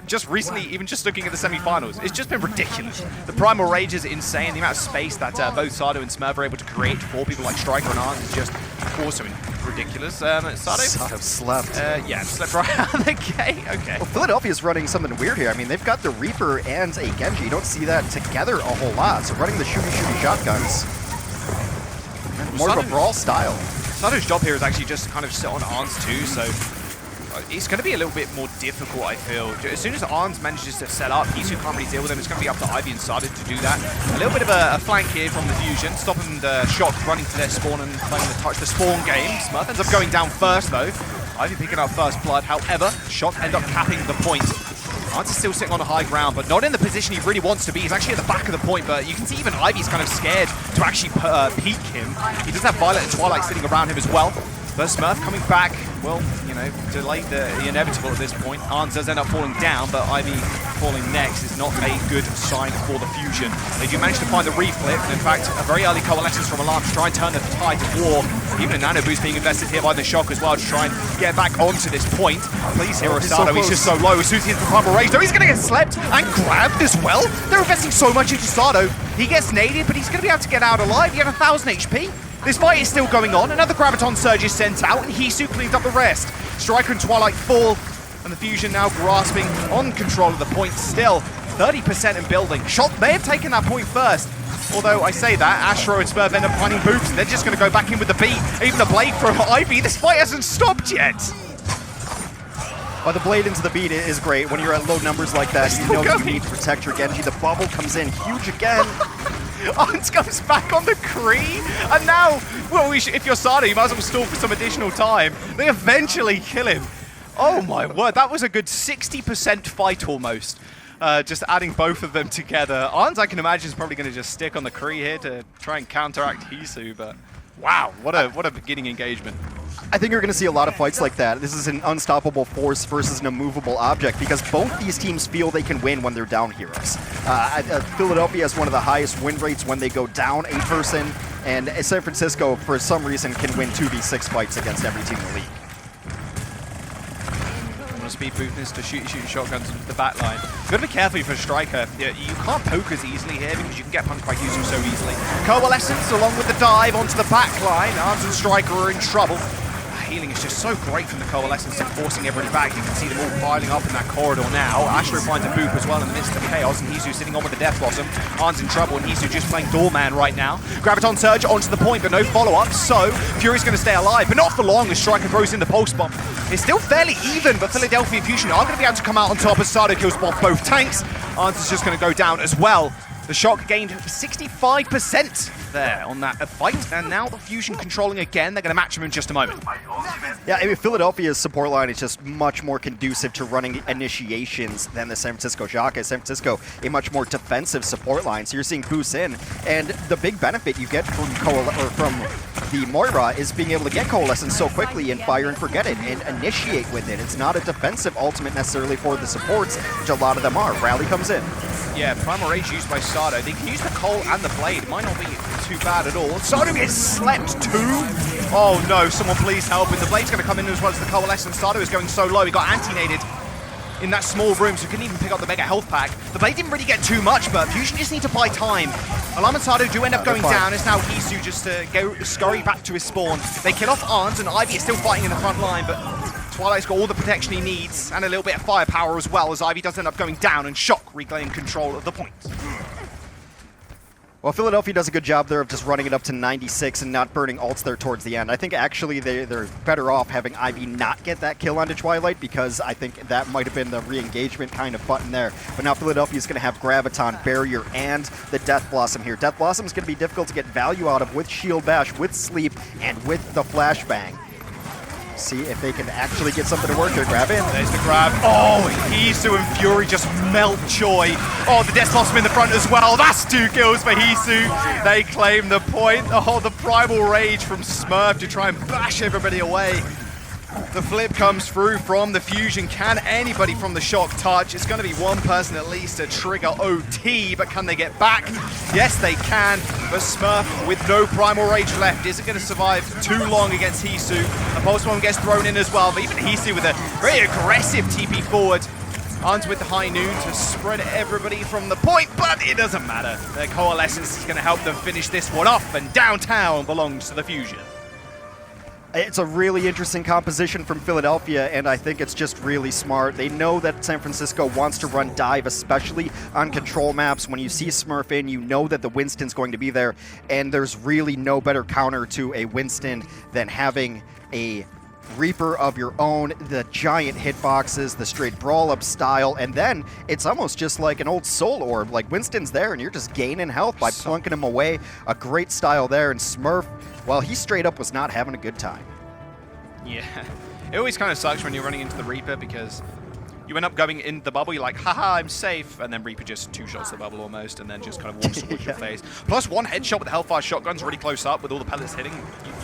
just recently, even just looking at the semi-finals, it's just been ridiculous. The Primal Rage is insane. The amount of space that both Sado and Smurf are able to create for people like Striker and Arns is just also ridiculous. Sado slept. Yeah, slept right out of the gate. Okay. Well, Philadelphia's running something weird here. I mean, they've got the Reaper and a Genji. You don't see that together a whole lot. So running the shooty shotguns. More of a brawl style. Sado's job here is actually just kind of sit on Arns too, so it's going to be a little bit more difficult, I feel. As soon as Arns manages to set up, Hisu can't really deal with him. It's going to be up to Ivy and Sado to do that. A little bit of a flank here from the Fusion, stopping the Shock running to their spawn and playing the touch the spawn game. Smurf ends up going down first, though. Ivy picking up first blood. However, Shock end up capping the point. Arns is still sitting on a high ground, but not in the position he really wants to be. He's actually at the back of the point, but you can see even Ivy's kind of scared to actually peek him. He does have Violet and Twilight sitting around him as well. But Smurf coming back, well, you know, delayed the inevitable at this point. Arns does end up falling down, but Ivy falling next is not a good sign for the Fusion. They do manage to find the reflip, and in fact, a very early coalescence from Alarm to try and turn the tide of war. Even a nano boost being invested here by the Shock as well to try and get back onto this point. Please hero Sado, he's just so low. As soon as he hits the Primal Rage, though, he's going to get slept and grabbed as well. They're investing so much into Sado. He gets naded, but he's going to be able to get out alive. He had 1,000 HP. This fight is still going on. Another Graviton Surge is sent out, and Hisu cleans up the rest. Striker and Twilight fall, and the Fusion now grasping on control of the point still. 30% in building. Shock may have taken that point first. Although I say that, Astro and Smurf end up finding boots, and they're just going to go back in with the beat. Even the blade from Ivy. This fight hasn't stopped yet. Well, the blade into the beat is great. When you're at low numbers like that, you know that you need to protect your Genji. The bubble comes in huge again. Arns comes back on the Kree, and now, well, if you're Sado, you might as well stall for some additional time. They eventually kill him. Oh my word, that was a good 60% fight almost. Just adding both of them together. Arns, I can imagine, is probably going to just stick on the Kree here to try and counteract Hisu, but wow, what a beginning engagement. I think you're going to see a lot of fights like that. This is an unstoppable force versus an immovable object because both these teams feel they can win when they're down heroes. Philadelphia has one of the highest win rates when they go down a person, and San Francisco, for some reason, can win 2v6 fights against every team in the league. Speed bootness to shooting shotguns into the back line. You've got to be careful for Striker. You can't poke as easily here because you can get punked by Hisu so easily. Coalescence along with the dive onto the back line. Arns and Striker are in trouble. Healing is just so great from the Coalescence and forcing everybody back. You can see them all piling up in that corridor now. Astro finds a boop as well in the midst of chaos, and Hisu sitting on with the Death Blossom. Arns in trouble, and Hisu just playing Doorman right now. Graviton Surge onto the point, but no follow-up, so Fury's going to stay alive, but not for long as Striker throws in the Pulse Bomb. It's still fairly even, but Philadelphia Fusion are going to be able to come out on top as Sado kills off both tanks. Arns is just going to go down as well. The Shock gained 65% there on that fight, and now the Fusion controlling again. They're going to match him in just a moment. Yeah, I mean, Philadelphia's support line is just much more conducive to running initiations than the San Francisco Shock. San Francisco, a much more defensive support line, so you're seeing boosts in. And the big benefit you get from the Moira is being able to get Coalescence so quickly and fire and forget it and initiate with it. It's not a defensive ultimate necessarily for the supports, which a lot of them are. Rally comes in. Yeah, Primal Rage used by Sado. They can use the Coal and the Blade. It might not be too bad at all. Sado gets slept too. Oh no, someone please help him. The Blade's going to come in as well as the Coalescence. Sado is going so low. He got anti-naded in that small room, so couldn't even pick up the Mega Health Pack. The Blade didn't really get too much, but Fusion just need to buy time. Alarm and Sado do end up going down. It's now Hisu just to go scurry back to his spawn. They kill off Arns, and Ivy is still fighting in the front line, but Twilight's got all the protection he needs, and a little bit of firepower as well, as Ivy does end up going down, and Shock reclaim control of the point. Well, Philadelphia does a good job there of just running it up to 96 and not burning ults there towards the end. I think actually they're better off having Ivy not get that kill onto Twilight, because I think that might have been the re-engagement kind of button there. But now Philadelphia's going to have Graviton, Barrier, and the Death Blossom here. Death Blossom is going to be difficult to get value out of with Shield Bash, with Sleep, and with the Flashbang. See if they can actually get something to work here. Grab in. There's the grab. Oh, Hisu and Fury just melt joy. Oh, the Death Blossom in the front as well. That's 2 kills for Hisu. They claim the point. Oh, the Primal Rage from Smurf to try and bash everybody away. The flip comes through from the Fusion. Can anybody from the Shock touch? It's going to be one person at least to trigger OT, but can they get back? Yes, they can, but Smurf with no Primal Rage left isn't going to survive too long against Hisu. A Pulse Bomb gets thrown in as well, but even Hisu with a very aggressive TP forward. Arns with the high noon to spread everybody from the point, but it doesn't matter. Their coalescence is going to help them finish this one off, and downtown belongs to the Fusion. It's a really interesting composition from Philadelphia, and I think it's just really smart. They know that San Francisco wants to run dive, especially on control maps. When you see Smurf in, you know that the Winston's going to be there, and there's really no better counter to a Winston than having a Reaper of your own, the giant hitboxes, the straight brawl-up style, and then it's almost just like an old soul orb. Like, Winston's there, and you're just gaining health by plunking him away. A great style there, and Smurf, well, he straight up was not having a good time. Yeah, it always kind of sucks when you're running into the Reaper because you end up going in the bubble, you're like, haha, I'm safe, and then Reaper just two-shots the bubble almost, and then just kind of walks towards your face. Plus, one headshot with the Hellfire shotgun's really close up with all the pellets hitting,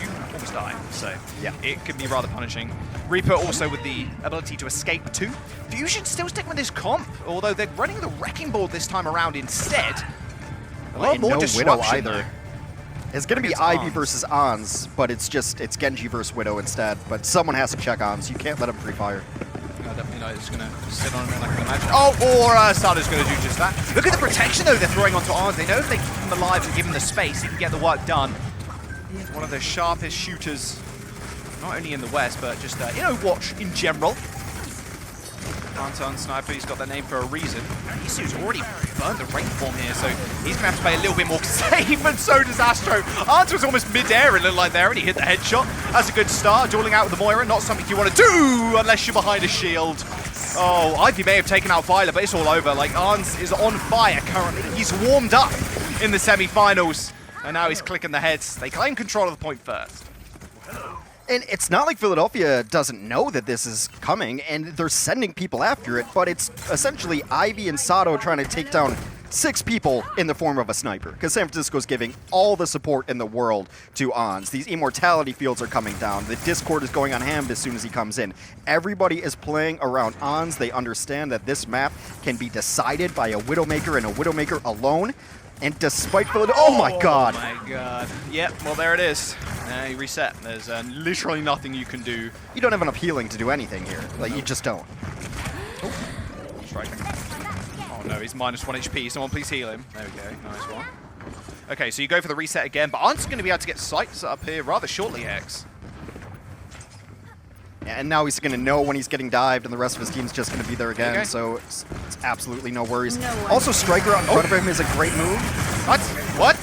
you almost die, so yeah, it can be rather punishing. Reaper also with the ability to escape too. Fusion still sticking with this comp, although they're running the Wrecking Ball this time around instead. A lot more disruption either. Though. It's going to be Ivy versus Ons, but it's Genji versus Widow instead. But someone has to check Ons. You can't let him free fire. No, definitely not. It's going to sit on him, I can imagine. Oh, or Sado's going to do just that. Look at the protection, though, they're throwing onto Ons. They know if they keep him alive and give him the space, he can get the work done. One of the sharpest shooters, not only in the West, but just in Overwatch in general. Anton Sniper, he's got that name for a reason. Isu's already burned the rank form here, so he's going to have to play a little bit more safe, and so does Astro. Ant was almost mid-air, it looked like there, and he hit the headshot. That's a good start. Dueling out with the Moira, not something you want to do unless you're behind a shield. Oh, Ivy may have taken out Violet, but it's all over. Like, Arns is on fire currently. He's warmed up in the semi-finals, and now he's clicking the heads. They claim control of the point first. And it's not like Philadelphia doesn't know that this is coming, and they're sending people after it, but it's essentially Ivy and Sado trying to take down 6 people in the form of a sniper, because San Francisco's giving all the support in the world to Ons. These immortality fields are coming down. The Discord is going on ham as soon as he comes in. Everybody is playing around Ons. They understand that this map can be decided by a Widowmaker and a Widowmaker alone. And despite Philadelphia, oh my god! Oh my god. Yep, well there it is. You reset. There's literally nothing you can do. You don't have enough healing to do anything here. Like, you just don't. Oh. Striking. Oh no, he's minus 1 HP. Someone please heal him. There we go. Nice one. Okay, so you go for the reset again, but Ant's going to be able to get sights up here rather shortly, X. And now he's going to know when he's getting dived, and the rest of his team's just going to be there again, so it's absolutely no worries. Also, Striker out in front of him is a great move. What?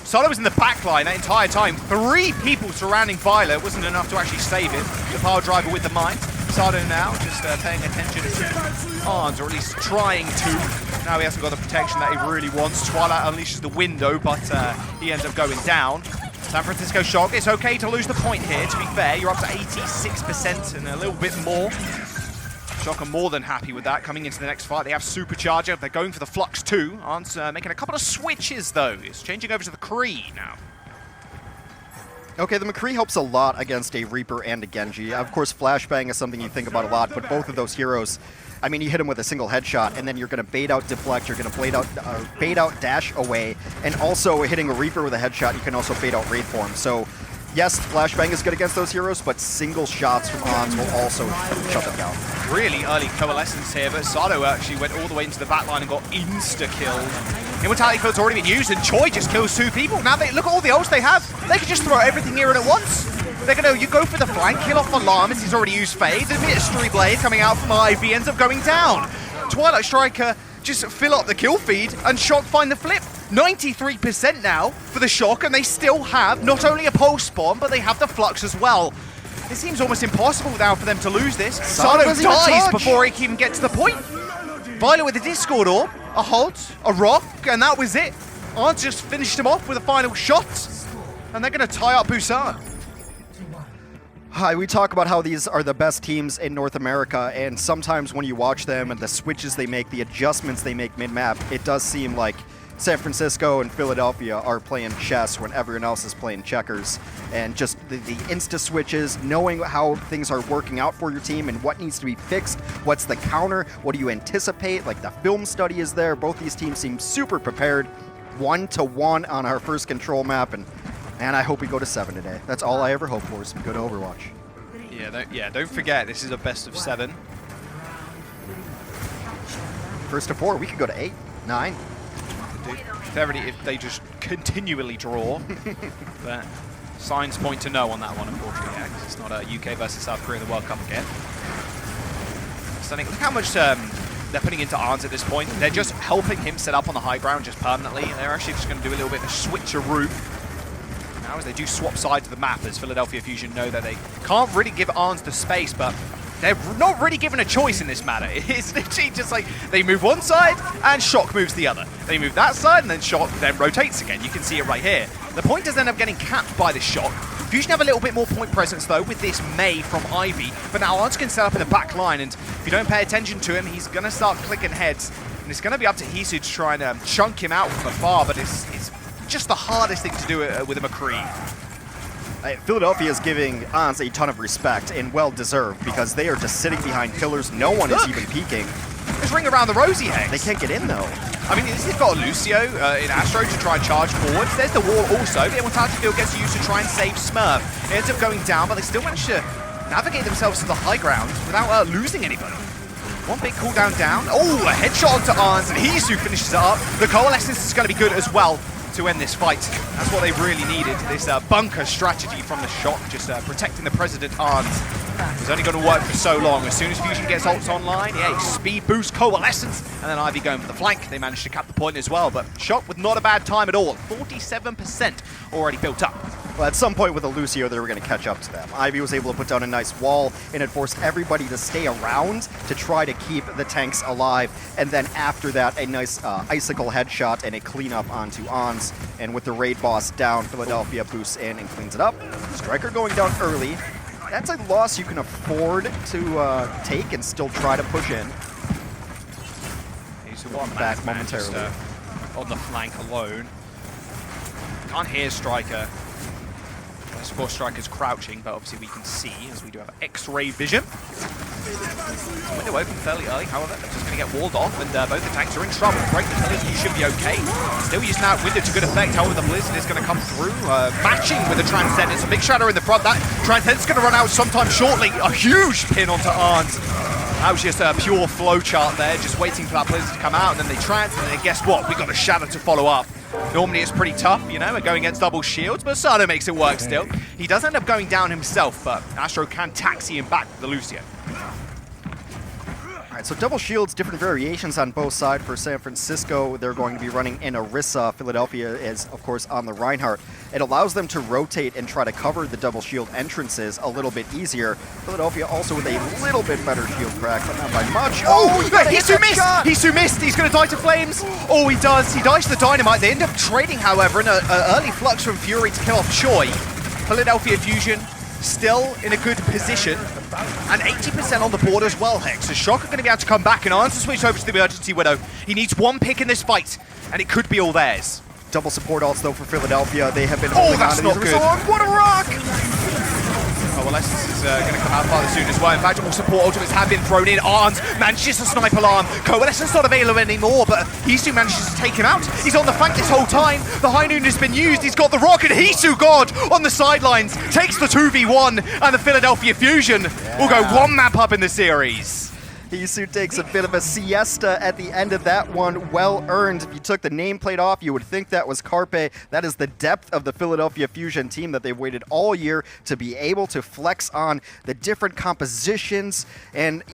Sado was in the back line that entire time. 3 people surrounding Violet wasn't enough to actually save it. The power driver with the mine. Sado now just paying attention to Arns, or at least trying to. Now he hasn't got the protection that he really wants. Twilight unleashes the window, but he ends up going down. San Francisco Shock, it's okay to lose the point here, to be fair. You're up to 86% and a little bit more. Shock are more than happy with that. Coming into the next fight, they have Supercharger. They're going for the Flux too. Aren't making a couple of switches, though. It's changing over to the Kree now. Okay, the McCree helps a lot against a Reaper and a Genji. Of course, Flashbang is something you think about a lot, but both of those heroes, I mean, you hit him with a single headshot, and then you're going to bait out deflect, you're going to bait out dash away, and also hitting a Reaper with a headshot, you can also bait out Wraith Form. So, yes, Flashbang is good against those heroes, but single shots from Ons will also shut them down. Really early coalescence here, but Sado actually went all the way into the back line and got insta-killed. Immortality Field's already been used, and Choi just kills 2 people. Now, look at all the ults they have. They can just throw everything here in at once. They're going to go for the flank, kill off Alarm as he's already used Fade. The Mystery Blade coming out from Ivy ends up going down. Twilight Striker just fill up the kill feed, and Shock find the flip. 93% now for the Shock, and they still have not only a pulse bomb, but they have the Flux as well. It seems almost impossible now for them to lose this. Sado dies before he can even get to the point. Violet with the Discord Orb, a halt, a rock, and that was it. Arns just finished him off with a final shot, and they're going to tie up Busan. Hi, we talk about how these are the best teams in North America, and sometimes when you watch them and the switches they make, the adjustments they make mid-map, it does seem like San Francisco and Philadelphia are playing chess when everyone else is playing checkers. And just the insta-switches, knowing how things are working out for your team and what needs to be fixed, what's the counter, what do you anticipate, like the film study is there. Both these teams seem super prepared. 1-1 on our first control map, and I hope we go to 7 today. That's all I ever hope for, is to go to Overwatch. Yeah, don't forget, this is a best of 7. First to 4, we could go to 8, 9. If they just continually draw. But signs point to no on that one, unfortunately, yeah, 'cause it's not a UK versus South Korea in the World Cup again. Stunning. Look how much they're putting into Arns at this point. They're just helping him set up on the high ground just permanently. And they're actually just going to do a little bit of a switcheroo now as they do swap sides of the map, as Philadelphia Fusion know that they can't really give Arns the space, but they're not really given a choice in this matter. It's literally just like they move one side and Shock moves the other. They move that side and then Shock then rotates again. You can see it right here. The point does end up getting capped by the Shock. Fusion have a little bit more point presence though with this Mei from Ivy, but now Arns can set up in the back line, and if you don't pay attention to him, he's going to start clicking heads, and it's going to be up to Hisu to try and chunk him out from afar, but it's just the hardest thing to do with a McCree. Philadelphia is giving Arns a ton of respect, and well-deserved, because they are just sitting behind pillars. No one is even peeking. Just ring around the rosy, Hex. They can't get in, though. I mean, they've got Lucio in Astro to try and charge forwards. There's the wall also. The Immortality Field gets used to try and save Smurf. It ends up going down, but they still manage to navigate themselves to the high ground without losing anybody. One big cooldown down. Oh, a headshot onto Arns, and Hisu finishes it up. The Coalescence is going to be good as well to end this fight. That's what they really needed. This bunker strategy from the Shock, just protecting the President Arns. It's only going to work for so long. As soon as Fusion gets ults online, yeah, speed boost, Coalescence, and then Ivy going for the flank. They managed to cap the point as well, but Shock with not a bad time at all. 47% already built up. Well, at some point with a Lucio, they were going to catch up to them. Ivy was able to put down a nice wall, and it forced everybody to stay around to try to keep the tanks alive. And then after that, a nice icicle headshot and a cleanup onto Arns. And with the raid boss down, Philadelphia boosts in and cleans it up. Striker going down early. That's a loss you can afford to take and still try to push in. He's one back momentarily. Just, on the flank alone. Can't hear Striker. Of course, Striker's crouching, but obviously we can see, as we do have X-ray vision. Window open fairly early, however, they're just going to get walled off, and both the tanks are in trouble. Break the pillars, you should be okay. Still using that window to good effect, however, the Blizzard is going to come through, matching with the Transcendence. A big shadow in the front. That Transcendence is going to run out sometime shortly. A huge pin onto Arns. That was just a pure flow chart there, just waiting for that Blizzard to come out, and then they trans, and then guess what? We got a shadow to follow up. Normally it's pretty tough, you know, going against double shields, but Sado makes it work still. He does end up going down himself, but Astro can taxi him back with the Lucio. All right, so double shields, different variations on both sides for San Francisco. They're going to be running in Orisa. Philadelphia is, of course, on the Reinhardt. It allows them to rotate and try to cover the double shield entrances a little bit easier. Philadelphia also with a little bit better shield crack, but not by much. Oh, Hisu missed! Hisu missed! He's going to die to flames! Oh, he does. He dies to the Dynamite. They end up trading, however, in an early flux from Fury to kill off Choi. Philadelphia Fusion still in a good position, and 80% on the board as well, Hex. So Shock are going to be able to come back, and Arns to switch over to the Emergency Widow. He needs one pick in this fight, and it could be all theirs. Double support ults, though, for Philadelphia. They have been holding on to these. Oh, that's not good. What a rock! Coalescence is going to come out farther soon as well. In fact, all support ultimates have been thrown in. Arns manages to snipe alarm. Coalescence not available anymore, but Hisu manages to take him out. He's on the flank this whole time. The High Noon has been used. He's got the rock, and Hisu, God, on the sidelines, takes the 2v1, and the Philadelphia Fusion will go one map up in the series. Hisu takes a bit of a siesta at the end of that one. Well earned. If you took the nameplate off, you would think that was Carpe. That is the depth of the Philadelphia Fusion team that they've waited all year to be able to flex on the different compositions and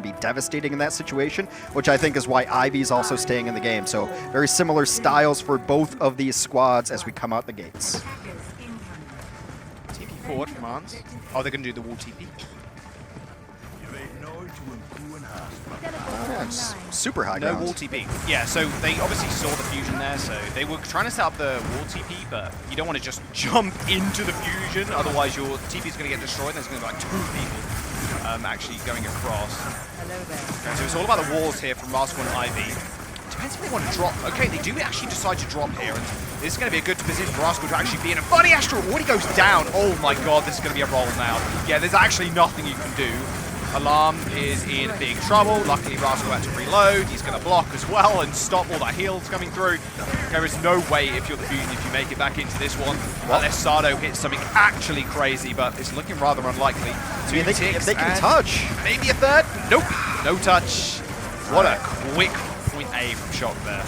be devastating in that situation, which I think is why Ivy's also staying in the game. So very similar styles for both of these squads as we come out the gates. TP forward from Arns. Oh, they're going to do the wall TP. Yeah, it's super high No ground. wall TP. Yeah, so they obviously saw the fusion there, so they were trying to set up the wall TP, but you don't want to just jump into the fusion, otherwise your TP is going to get destroyed, and there's going to be like 2 people actually going across. Hello there. Okay, so it's all about the walls here from Rascal and Ivy. Depends if they want to drop. Okay, they do actually decide to drop here, and this is going to be a good position for Rascal to actually be in. A funny Astro already goes down. Oh my god, this is going to be a roll now. Yeah, there's actually nothing you can do. Alarm is in big trouble. Luckily, Rascal had to reload. He's going to block as well and stop all that heals coming through. There is no way, if you're the Fusion, if you make it back into this one, unless Sado hits something actually crazy, but it's looking rather unlikely. If they can touch. Maybe a third. Nope. No touch. What a quick point A from Shock there.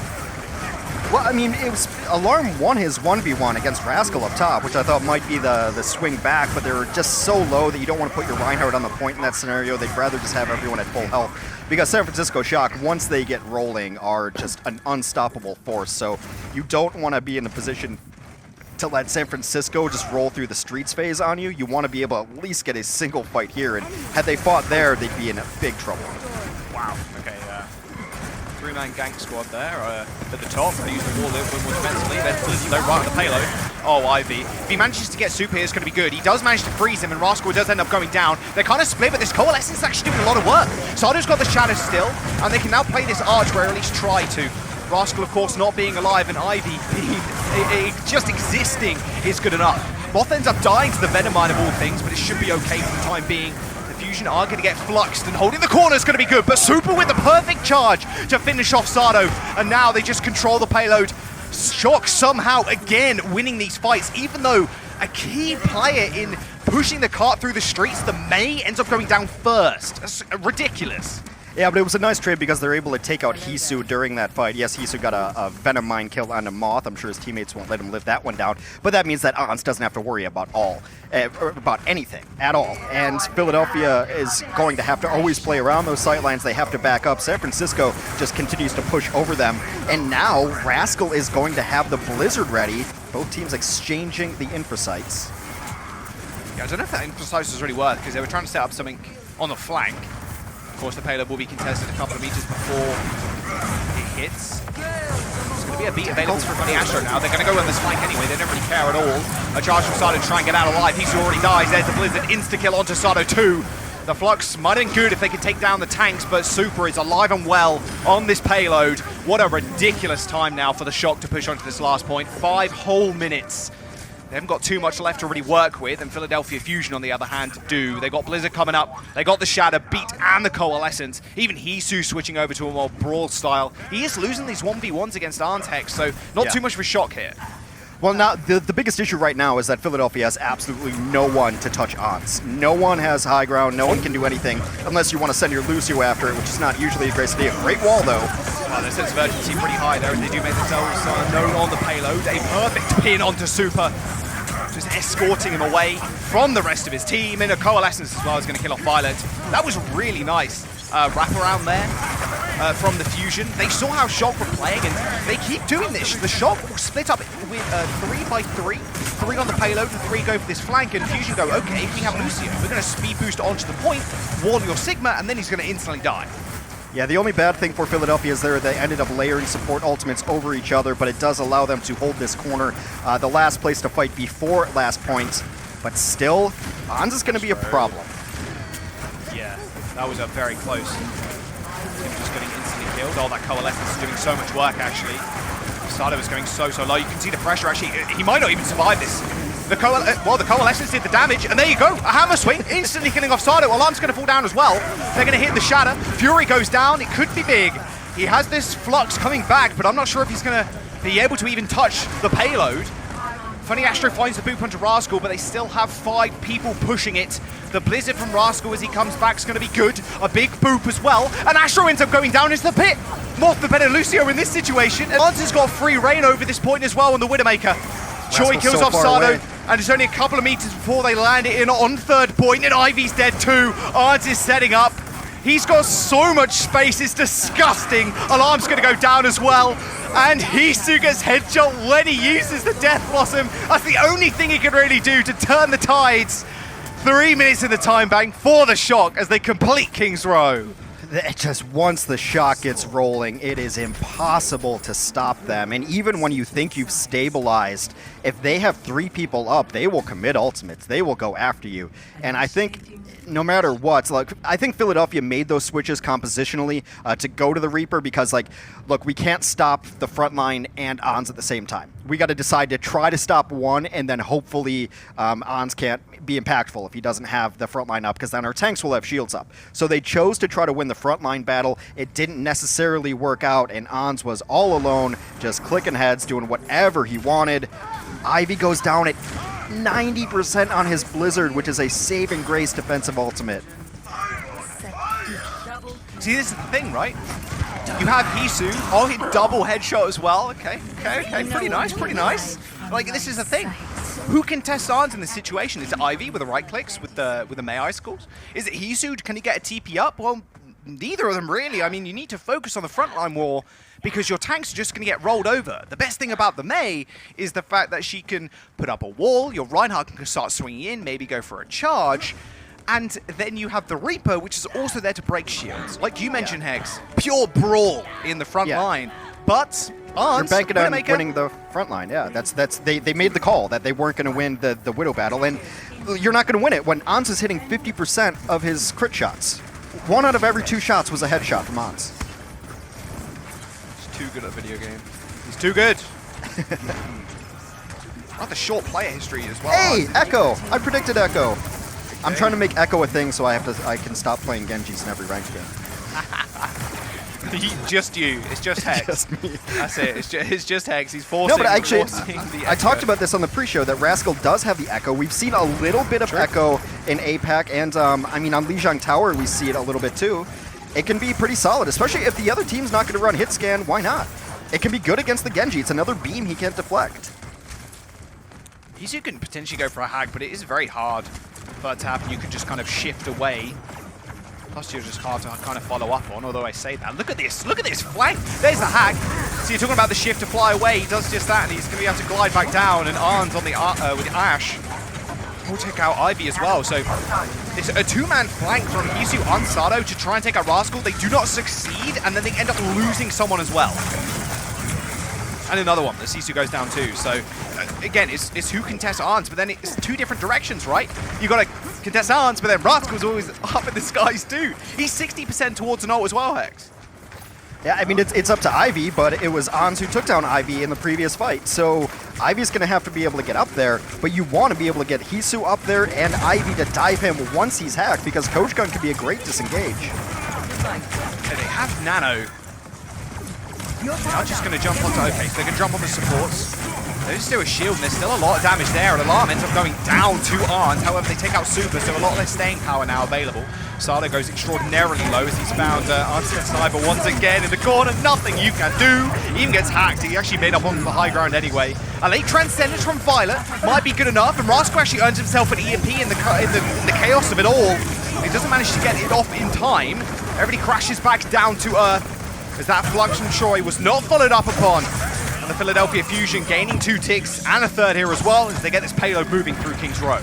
Well, I mean, it was Alarm won his 1v1 against Rascal up top, which I thought might be the swing back, but they were just so low that you don't want to put your Reinhardt on the point in that scenario. They'd rather just have everyone at full health, because San Francisco Shock, once they get rolling, are just an unstoppable force. So you don't want to be in a position to let San Francisco just roll through the streets phase on you. You want to be able to at least get a single fight here, and had they fought there, they'd be in a big trouble. Wow. Okay. 3-man gank squad there at the top. They use the wall a little bit more defensively. They're right on the payload. Oh, Ivy. If he manages to get Super here, it's going to be good. He does manage to freeze him, and Rascal does end up going down. They're kind of split, but this Coalescence is actually doing a lot of work. Sado's got the Shadow still, and they can now play this Arch, where at least try to. Rascal, of course, not being alive, and Ivy just existing is good enough. Moth ends up dying to the Venom Mine of all things, but it should be okay for the time being. Fusion are going to get fluxed, and holding the corner is going to be good, but Super with the perfect charge to finish off Sado, and now they just control the payload. Shock somehow again winning these fights, even though a key player in pushing the cart through the streets, the Mei, ends up going down first. That's ridiculous. Yeah, but it was a nice trade because they're able to take out Hisu during that fight. Yes, Hisu got a Venom Mine kill on a Moth. I'm sure his teammates won't let him live that one down. But that means that Ons doesn't have to worry about about anything at all. And Philadelphia is going to have to always play around those sightlines. They have to back up. San Francisco just continues to push over them. And now Rascal is going to have the Blizzard ready. Both teams exchanging the infrasites. Yeah, I don't know if that infrasites was really worth, because they were trying to set up something on the flank. Of course, the payload will be contested a couple of meters before it hits. There's going to be a beat available for Funny Astro now. They're going to go on this flank anyway. They don't really care at all. A charge from Sado to try and get out alive. He's already dies. There's the Blizzard insta-kill onto Sado 2. The Flux might have been good if they could take down the tanks, but Super is alive and well on this payload. What a ridiculous time now for the Shock to push onto this last point. 5 whole minutes. They haven't got too much left to really work with, and Philadelphia Fusion, on the other hand, do. They got Blizzard coming up, they got the Shadow beat and the Coalescence. Even Hisu switching over to a more brawl style. He is losing these 1v1s against Arntex, so not too much of a shock here. Well, now the biggest issue right now is that Philadelphia has absolutely no one to touch Ons. No one has high ground, no one can do anything, unless you want to send your Lucio after it, which is not usually a great idea. Great wall, though. Well, their sense of urgency pretty high there, and they do make themselves known on the payload. A perfect pin onto Super. Just escorting him away from the rest of his team, and a Coalescence as well is going to kill off Violet. That was really nice wraparound there from the Fusion. They saw how Shock were playing, and they keep doing this. The Shock will split up with 3x3, 3 on the payload, and 3 go for this flank, and Fusion go, okay, we have Lucio. We're going to speed boost onto the point, warn your Sigma, and then he's going to instantly die. Yeah, the only bad thing for Philadelphia is they ended up layering support ultimates over each other, but it does allow them to hold this corner. The last place to fight before last point, but still, Ons is going to be a problem. Yeah, that was a very close. Him just getting instantly killed. Oh, that Coalescence is doing so much work, actually. Sado is going so low. You can see the pressure, actually. He might not even survive this. The Coalescence did the damage, and there you go. A hammer swing, instantly killing off Sado. Alarm's going to fall down as well. They're going to hit the Shatter. Fury goes down. It could be big. He has this Flux coming back, but I'm not sure if he's going to be able to even touch the payload. Funny Astro finds the boop onto Rascal, but they still have 5 people pushing it. The Blizzard from Rascal as he comes back is going to be good. A big boop as well, and Astro ends up going down into the pit. Moth the better Lucio in this situation, and Ons has got free reign over this point as well on the Widowmaker. Choi kills off Sado, and it's only a couple of meters before they land it in on third point, and Ivy's dead too. Ards is setting up. He's got so much space, it's disgusting. Alarm's going to go down as well, and Hisu gets headshot when he uses the Death Blossom. That's the only thing he can really do to turn the tides. 3 minutes in the time bank for the shock as they complete King's Row. Just once the shot gets rolling, it is impossible to stop them. And even when you think you've stabilized, if they have 3 people up, they will commit ultimates. They will go after you. And I think no matter what, like, I think Philadelphia made those switches compositionally to go to the Reaper because, like, look, we can't stop the front line and Ons at the same time. We got to decide to try to stop one, and then hopefully Ons can't be impactful if he doesn't have the front line up, because then our tanks will have shields up. So they chose to try to win the front line battle. It didn't necessarily work out, and Ons was all alone, just clicking heads, doing whatever he wanted. Ivy goes down at 90% on his Blizzard, which is a saving grace defensive ultimate. See, this is the thing, right? You have Hisu. Oh, he double headshot as well. Okay. Pretty nice. Like, this is the thing. Who can test Ons in this situation? Is it Ivy with the right clicks with the Mei icicles? Is it Hisu? Can he get a TP up? Well, neither of them really. I mean, you need to focus on the frontline war because your tanks are just going to get rolled over. The best thing about the Mei is the fact that she can put up a wall. Your Reinhardt can start swinging in, maybe go for a charge. And then you have the Reaper, which is also there to break shields. Like you mentioned, Hex, pure brawl in the front line. But Ons, they're banking on winning the front line. Yeah, they made the call that they weren't going to win the Widow battle, and you're not going to win it when Ons is hitting 50% of his crit shots. 1 out of every 2 shots was a headshot from Ons. He's too good at a video game. He's too good. Not the short player history as well. Hey, Echo! I predicted Echo. I'm trying to make Echo a thing so I can stop playing Genjis in every ranked game. Just you. It's just Hex. Just me. That's it. It's just Hex. He's forcing. No, but actually, the I talked about this on the pre-show that Rascal does have the Echo. We've seen a little bit of Echo in APAC, and I mean on Lijiang Tower we see it a little bit too. It can be pretty solid, especially if the other team's not going to run hit scan. Why not? It can be good against the Genji. It's another beam he can't deflect. Hisu can potentially go for a hack, but it is very hard for that to happen. You could just kind of shift away. Plus, you're just hard to kind of follow up on, although I say that. Look at this flank. There's the hack. So you're talking about the shift to fly away. He does just that, and he's going to be able to glide back down, and Arns on the with Ash will take out Ivy as well. So it's a 2-man flank from Hisu on Sado to try and take out Rascal. They do not succeed, and then they end up losing someone as well. And another one, the Sisu goes down too. So again, it's who can test Arns, but then it's 2 different directions, right? You got to contest Arns, but then Rascal's always up in the skies too. He's 60% towards an ult as well, Hex. Yeah, I mean, it's up to Ivy, but it was Ons who took down Ivy in the previous fight. So Ivy's going to have to be able to get up there, but you want to be able to get Hisu up there and Ivy to dive him once he's hacked, because Coach Gun can be a great disengage. So they have Nano. They're not just going to jump onto, okay, so they can jump on the supports. They just do a shield, and there's still a lot of damage there. An alarm ends up going down to Arns. However, they take out Super, so a lot less staying power now available. Sado goes extraordinarily low as he's found Arns Sniper once again in the corner. Nothing you can do. He even gets hacked. He actually made up on the high ground anyway. A late Transcendence from Violet might be good enough, and Rascal actually earns himself an EMP in the chaos of it all. He doesn't manage to get it off in time. Everybody crashes back down to Earth. As that flux from Troy was not followed up upon. And the Philadelphia Fusion gaining 2 ticks and a 3rd here as well as they get this payload moving through King's Row.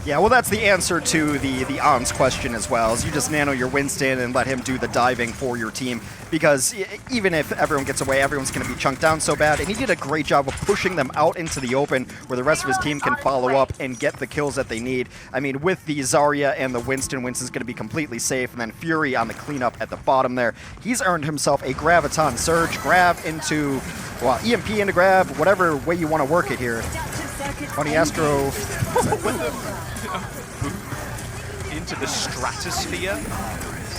Yeah, well, that's the answer to the Ons question as well, is you just nano your Winston and let him do the diving for your team, because even if everyone gets away, everyone's going to be chunked down so bad, and he did a great job of pushing them out into the open where the rest of his team can follow up and get the kills that they need. I mean, with the Zarya and the Winston's going to be completely safe, and then Fury on the cleanup at the bottom there. He's earned himself a Graviton Surge, grab into, well, EMP into grab, whatever way you want to work it here. Funny Astro into the stratosphere.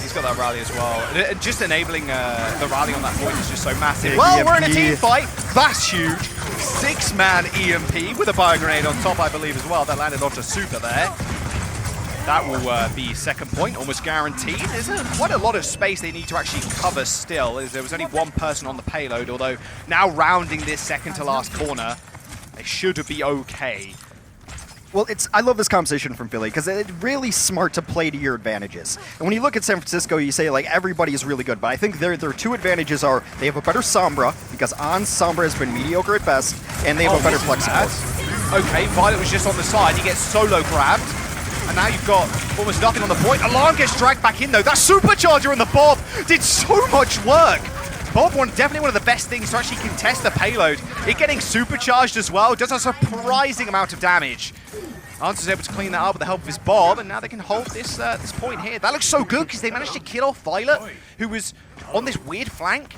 He's got that rally as well. Just enabling the rally on that point is just so massive. Big well, EMP. we're in a team fight. That's huge. 6-man EMP with a bio grenade on top, I believe, as well. That landed onto Super there. That will be 2nd point, almost guaranteed. There's quite a lot of space they need to actually cover still. There was only 1 person on the payload, although now rounding this 2nd to last corner, they should be okay. Well, I love this conversation from Philly because it's really smart to play to your advantages. And when you look at San Francisco, you say, like, everybody is really good. But I think their 2 advantages are they have a better Sombra, because Sombra has been mediocre at best, and they have a better flex support. Okay, Violet was just on the side. He gets solo grabbed. And now you've got almost nothing on the point. Alarm gets dragged back in though. That supercharger on the Bob did so much work. Bob definitely one of the best things to actually contest the payload. It getting supercharged as well does a surprising amount of damage. Arns is able to clean that up with the help of his Bob, and now they can hold this this point here. That looks so good because they managed to kill off Violet, who was on this weird flank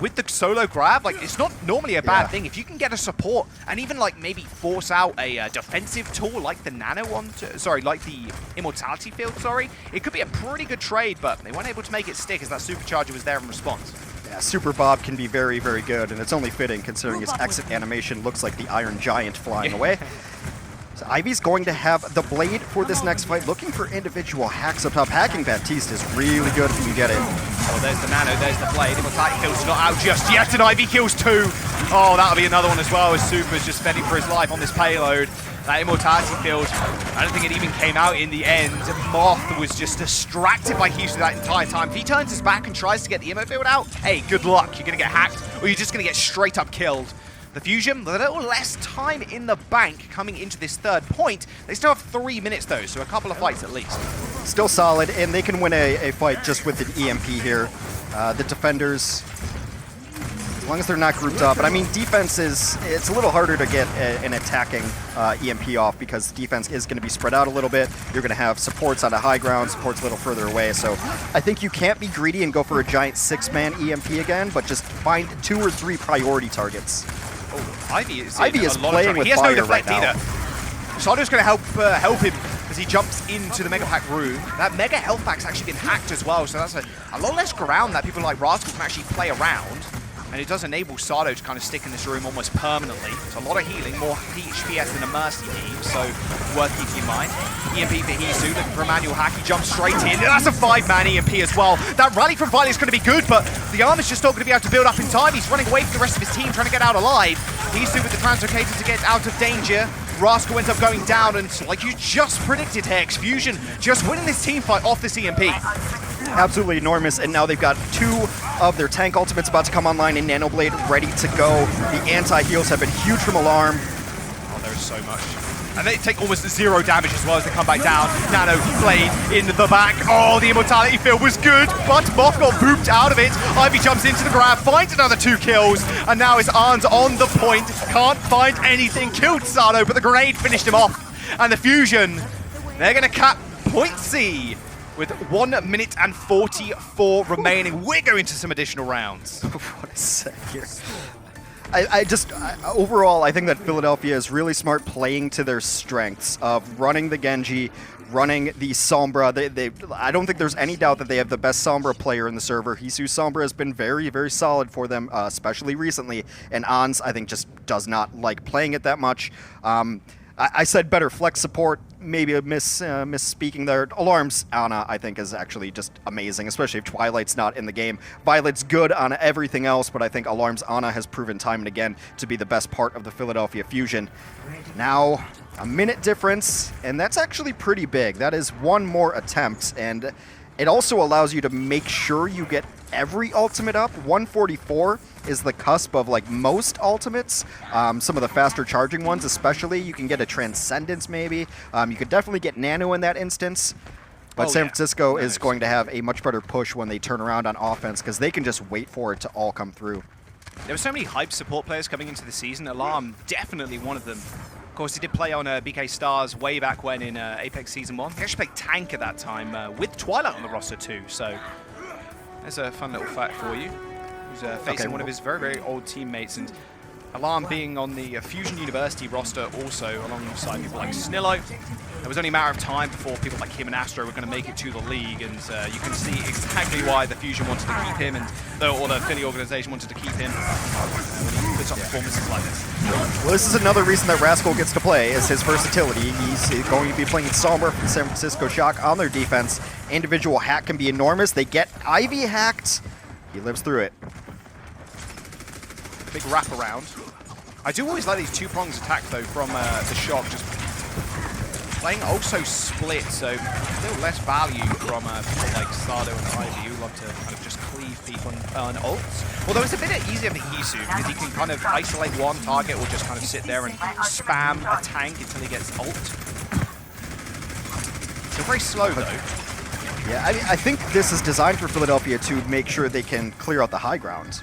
with the solo grab. Like, it's not normally a bad thing. If you can get a support and even like maybe force out a defensive tool like the Nano one, like the Immortality Field, it could be a pretty good trade, but they weren't able to make it stick as that supercharger was there in response. Yeah, Super Bob can be very, very good, and it's only fitting considering his exit animation looks like the Iron Giant flying away. So Ivy's going to have the Blade for this next fight, looking for individual hacks up top. Hacking Baptiste is really good if you can get it. Oh, there's the Nano, there's the Blade. Immortality Field's not out just yet, and Ivy kills 2. Oh, that'll be another one as well, as Super's just fending for his life on this payload. That Immortality Field, I don't think it even came out in the end. Moth was just distracted by Houston that entire time. If he turns his back and tries to get the Immo Field out, hey, good luck. You're going to get hacked, or you're just going to get straight up killed. The Fusion, a little less time in the bank coming into this third point. They still have 3 minutes though, so a couple of fights at least. Still solid, and they can win a fight just with an EMP here. The defenders, as long as they're not grouped up. But I mean, defense it's a little harder to get an attacking EMP off because defense is going to be spread out a little bit. You're going to have supports on a high ground, supports a little further away. So I think you can't be greedy and go for a giant 6-man EMP again, but just find 2 or 3 priority targets. Oh, Ivy is playing with he has fire no deflect right now. either. Sado's going to help him as he jumps into the Mega Pack room. That Mega Health Pack's actually been hacked as well, so that's a lot less ground that people like Rascal can actually play around. And it does enable Sado to kind of stick in this room almost permanently. It's a lot of healing, more HPS than a Mercy team, so worth keeping in mind. EMP for Hisu, looking for a manual hack, he jumps straight in. That's a 5-man EMP as well. That rally from Violet is going to be good, but the arm is just not going to be able to build up in time. He's running away from the rest of his team, trying to get out alive. Hisu with the translocator to get out of danger. Rascal ends up going down, and like you just predicted, Hex, Fusion just winning this team fight off this EMP. Absolutely enormous, and now they've got 2 of their tank ultimates about to come online and Nano Blade ready to go. The anti-heals have been huge from Alarm. Oh, there is so much. And they take almost 0 damage as well as they come back down. Nano Blade in the back. Oh, the Immortality Field was good, but Moth got booped out of it. Ivy jumps into the grab, finds another 2 kills, and now his Arns on the point. Can't find anything. Killed Sado, but the grenade finished him off. And the Fusion, they're going to cap point C with 1 minute and 44 remaining. We're going to some additional rounds. What a set here. Overall, I think that Philadelphia is really smart playing to their strengths of running the Genji, running the Sombra. I don't think there's any doubt that they have the best Sombra player in the server. Hisu Sombra has been very, very solid for them, especially recently. And Ans, I think, just does not like playing it that much. I said better flex support, maybe a misspeaking there. Alarm's Ana, I think, is actually just amazing, especially if Twilight's not in the game. Violet's good on everything else, but I think Alarm's Ana has proven time and again to be the best part of the Philadelphia Fusion. Now, a minute difference, and that's actually pretty big. That is 1 more attempt, and it also allows you to make sure you get every ultimate up. 144 is the cusp of like most ultimates. Some of the faster charging ones especially. You can get a Transcendence maybe. You could definitely get Nano in that instance. But San Francisco is going to have a much better push when they turn around on offense because they can just wait for it to all come through. There were so many hype support players coming into the season. Alarm, definitely one of them. Of course, he did play on BK Stars way back when in Apex Season 1. He actually played tank at that time with Twilight on the roster too. So there's a fun little fact for you. Who's facing one of his very, very old teammates. And Alarm being on the Fusion University roster also alongside people like Snillo. It was only a matter of time before people like him and Astro were going to make it to the league, and you can see exactly why the Fusion wanted to keep him, and or the Philly organization wanted to keep him when he puts up performances like this. Well, this is another reason that Rascal gets to play, is his versatility. He's going to be playing Sombra from San Francisco Shock on their defense. Individual hack can be enormous. They get Ivy hacked. He lives through it. Big wraparound. I do always like these 2-prongs attack though from the Shock, just playing also split, so still less value from people like Sado and Ivy who love to kind of just cleave people on ults. Although it's a bit easier for Hisu because he can kind of isolate one target or just kind of sit there and spam a tank until he gets ult. Still very slow, though. Yeah, I think this is designed for Philadelphia to make sure they can clear out the high ground.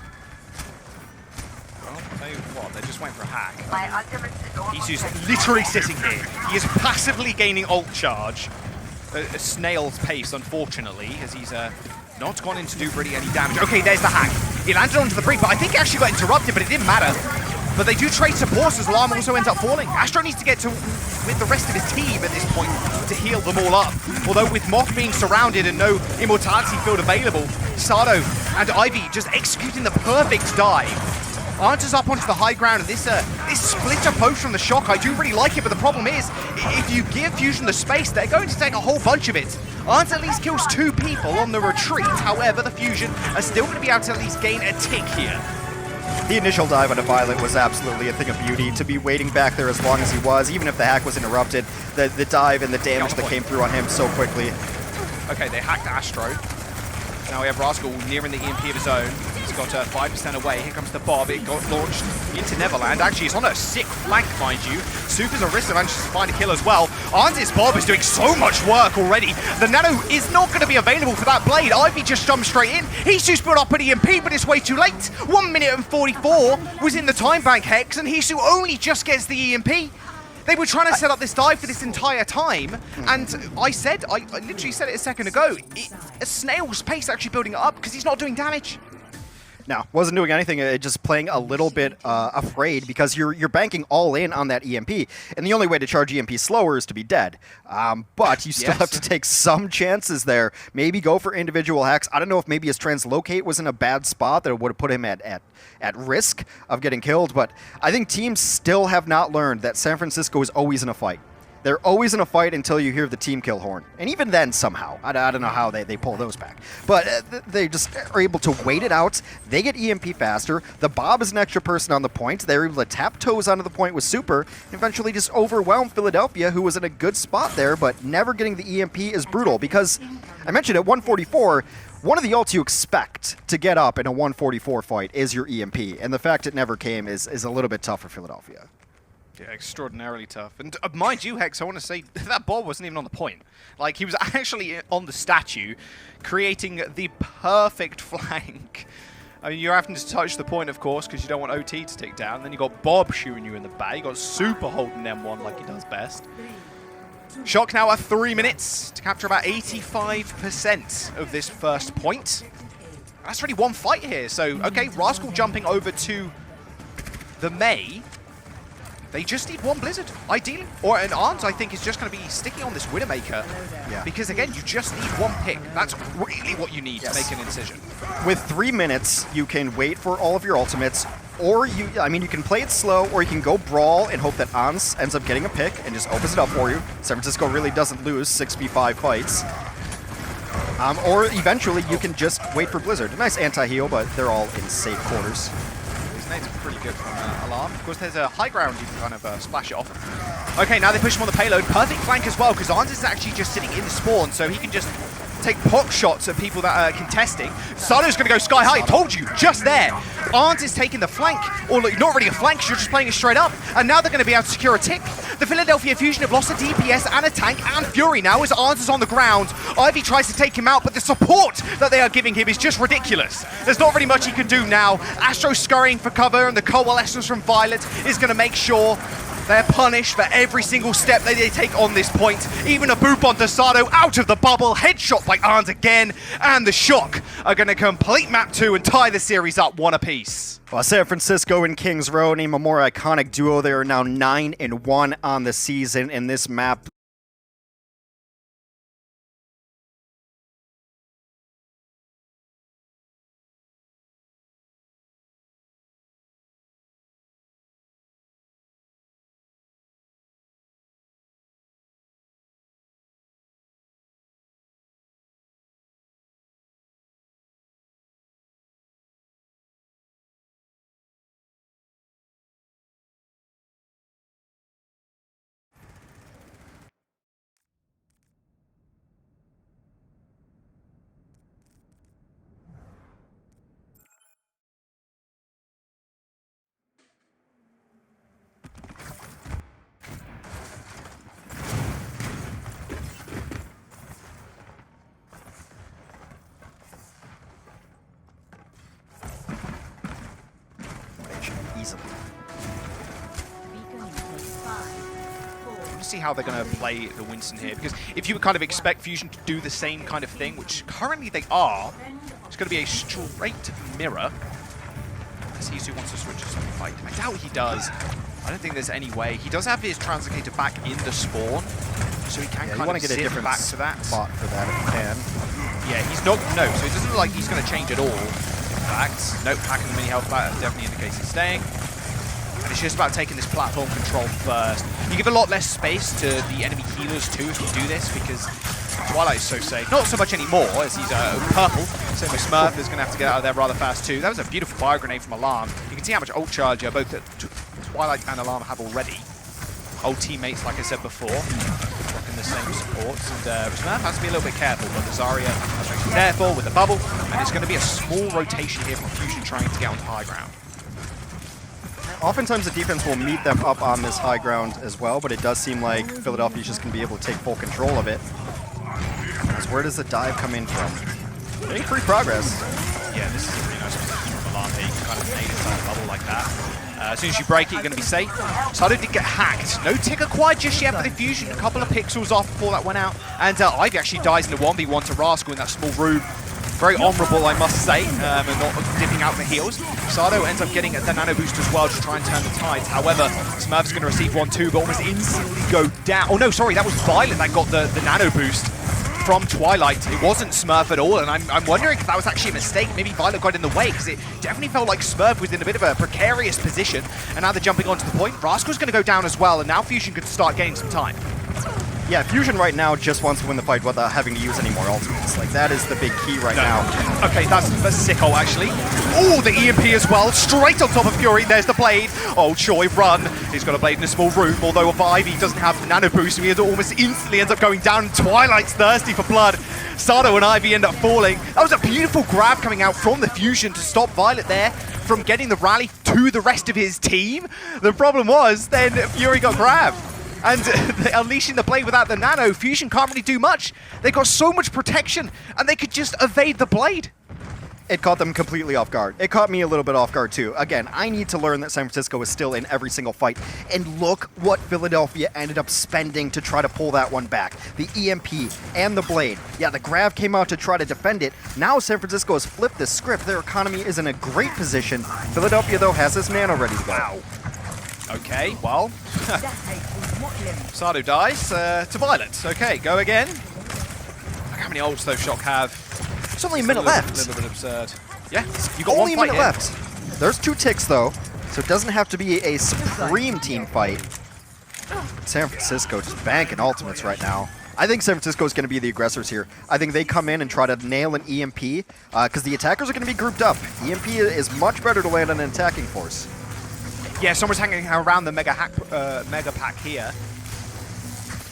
Well, tell you what, they're just waiting for a hack. He's just literally sitting here. He is passively gaining ult charge. A snail's pace, unfortunately, as he's not gone in to do really any damage. Okay, there's the hack. He landed onto the brink, but I think he actually got interrupted, but it didn't matter. But they do trade supports as Llama also ends up falling. Astro needs to get to with the rest of his team at this point to heal them all up. Although with Moth being surrounded and no immortality field available, Sado and Ivy just executing the perfect dive. Answers up onto the high ground, and this split approach from the Shock, I do really like it, but the problem is, if you give Fusion the space, they're going to take a whole bunch of it. Arns at least kills 2 people on the retreat, however, the Fusion are still going to be able to at least gain a tick here. The initial dive on a Violet was absolutely a thing of beauty. To be waiting back there as long as he was, even if the hack was interrupted, the dive and the damage that came through on him so quickly. Okay, they hacked Astro. Now we have Rascal nearing the EMP of his own. He's got 5% away. Here comes the Bob. It got launched into Neverland. Actually, it's on a sick flank, mind you. Super's Arista manages to find a kill as well. Arns' Bob is doing so much work already. The Nano is not going to be available for that blade. Ivy just jumped straight in. He's just put up an EMP, but it's way too late. 1 minute and 44 was in the time bank, Hex, and Hisu only just gets the EMP. They were trying to set up this dive for this entire time, and I literally said it a second ago, a snail's pace actually building it up because he's not doing damage. No, wasn't doing anything, just playing a little bit afraid because you're banking all in on that EMP, and the only way to charge EMP slower is to be dead. But you still have to take some chances there. Maybe go for individual hacks. I don't know if maybe his translocate was in a bad spot that would have put him at risk of getting killed, but I think teams still have not learned that San Francisco is always in a fight. They're always in a fight until you hear the team kill horn. And even then, somehow. I don't know how they pull those back. But they just are able to wait it out. They get EMP faster. The Bob is an extra person on the point. They're able to tap toes onto the point with Super. And eventually just overwhelm Philadelphia, who was in a good spot there, but never getting the EMP is brutal. Because, I mentioned at 144, one of the ults you expect to get up in a 144 fight is your EMP. And the fact it never came is a little bit tough for Philadelphia. Yeah, extraordinarily tough. And mind you, Hex, I want to say that ball wasn't even on the point. Like, he was actually on the statue, creating the perfect flank. I mean, you're having to touch the point, of course, because you don't want OT to take down. Then you got Bob shooting you in the back. You got Super holding M1 like he does best. Shock now at 3 minutes to capture about 85% of this first point. That's really one fight here. So, okay, Rascal jumping over to the May. They just need one Blizzard, ideally. Or an Arns, I think, is just going to be sticking on this Widowmaker. Yeah. Because, again, you just need one pick. That's really what you need to make an incision. With 3 minutes, you can wait for all of your ultimates, or you can play it slow, or you can go Brawl and hope that Ans ends up getting a pick and just opens it up for you. San Francisco really doesn't lose 6v5 fights. Or eventually, you can just wait for Blizzard. A nice anti-heal, but they're all in safe quarters. Nades are pretty good from Alarm. Of course, there's a high ground you can kind of splash it off. Okay, now they push him on the payload. Perfect flank as well, because Arns is actually just sitting in the spawn, so he can just take pop shots at people that are contesting. Sado's going to go sky high. Told you, just there. Arns is taking the flank, or look, not really a flank, you're just playing it straight up, and now they're going to be able to secure a tick. The Philadelphia Fusion have lost a DPS and a tank and Fury now as Arns is on the ground. Ivy tries to take him out, but the support that they are giving him is just ridiculous. There's not really much he can do now. Astro scurrying for cover, and the coalescence from Violet is going to make sure they're punished for every single step that they take on this point. Even a boop onto Sado out of the bubble. Headshot by Arns again. And the Shock are going to complete map 2 and tie the series up 1 apiece. Well, San Francisco and Kings Row name a more iconic duo. They are now 9-1 on the season in this map. want to see how they're going to play the Winston here, because if you would kind of expect Fusion to do the same kind of thing, which currently they are, it's going to be a straight mirror. As Hisu wants to switch to some fight. I doubt he does. I don't think there's any way. He does have his translocator back in the spawn, so he can kind of get a different back to that spot for that if he can. Yeah, he's not. No, so it doesn't look like he's going to change at all. In fact, nope, hacking the mini health back definitely indicates he's staying. And it's just about taking this platform control first. You give a lot less space to the enemy healers too if you do this, because Twilight is so safe. Not so much anymore, as he's purple. Same with Smurf is going to have to get out of there rather fast too. That was a beautiful fire grenade from Alarm. You can see how much ult charge both Twilight and Alarm have already. Old teammates, like I said before, rocking the same supports. And Smurf has to be a little bit careful, but the Zarya has to be careful with the bubble. And it's going to be a small rotation here from Fusion trying to get onto high ground. Oftentimes the defense will meet them up on this high ground as well, but it does seem like Philadelphia's just going to be able to take full control of it. So where does the dive come in from? Getting free progress. Yeah, this is a really nice position from Alarm here. You can kind of nade inside the bubble like that. As soon as you break it, you're going to be safe. Sado did get hacked. No tick acquired just yet for the Fusion. A couple of pixels off before that went out. And Ivy actually dies in the 1v1 to Rascal in that small room. Very honourable, I must say, and not dipping out the heals. Sado ends up getting the nano boost as well to try and turn the tides. However, Smurf's going to receive 1-2, but almost instantly go down. Oh no, sorry, that was Violet that got the nano boost from Twilight. It wasn't Smurf at all, and I'm wondering if that was actually a mistake. Maybe Violet got in the way, because it definitely felt like Smurf was in a bit of a precarious position, and now they're jumping onto the point. Rascal's going to go down as well, and now Fusion could start getting some time. Yeah, Fusion right now just wants to win the fight without having to use any more ultimates. Like, that is the big key right now. Okay, that's sick ult, actually. Oh, the EMP as well, straight on top of Fury. There's the blade. Oh, Choi, run. He's got a blade in a small room, although if Ivy doesn't have nano boost, so he almost instantly ends up going down. Twilight's thirsty for blood. Sado and Ivy end up falling. That was a beautiful grab coming out from the Fusion to stop Violet there from getting the rally to the rest of his team. The problem was, then Fury got grabbed. And unleashing the blade without the nano, Fusion can't really do much. They got so much protection, and they could just evade the blade. It caught them completely off guard. It caught me a little bit off guard too. Again, I need to learn that San Francisco is still in every single fight. And look what Philadelphia ended up spending to try to pull that one back. The EMP and the blade. Yeah, the Grav came out to try to defend it. Now San Francisco has flipped this script. Their economy is in a great position. Philadelphia, though, has this nano ready to go. Wow. Okay, well, Sado dies to Violet. Okay, go again. Look how many ults those Shock have. There's only a minute left. A little bit absurd. Yeah, you got only one fight a minute left. There's 2 ticks, though, so it doesn't have to be a supreme team fight. San Francisco just banking ultimates right now. I think San Francisco is going to be the aggressors here. I think they come in and try to nail an EMP, because the attackers are going to be grouped up. EMP is much better to land on an attacking force. Yeah, someone's hanging around the mega pack here.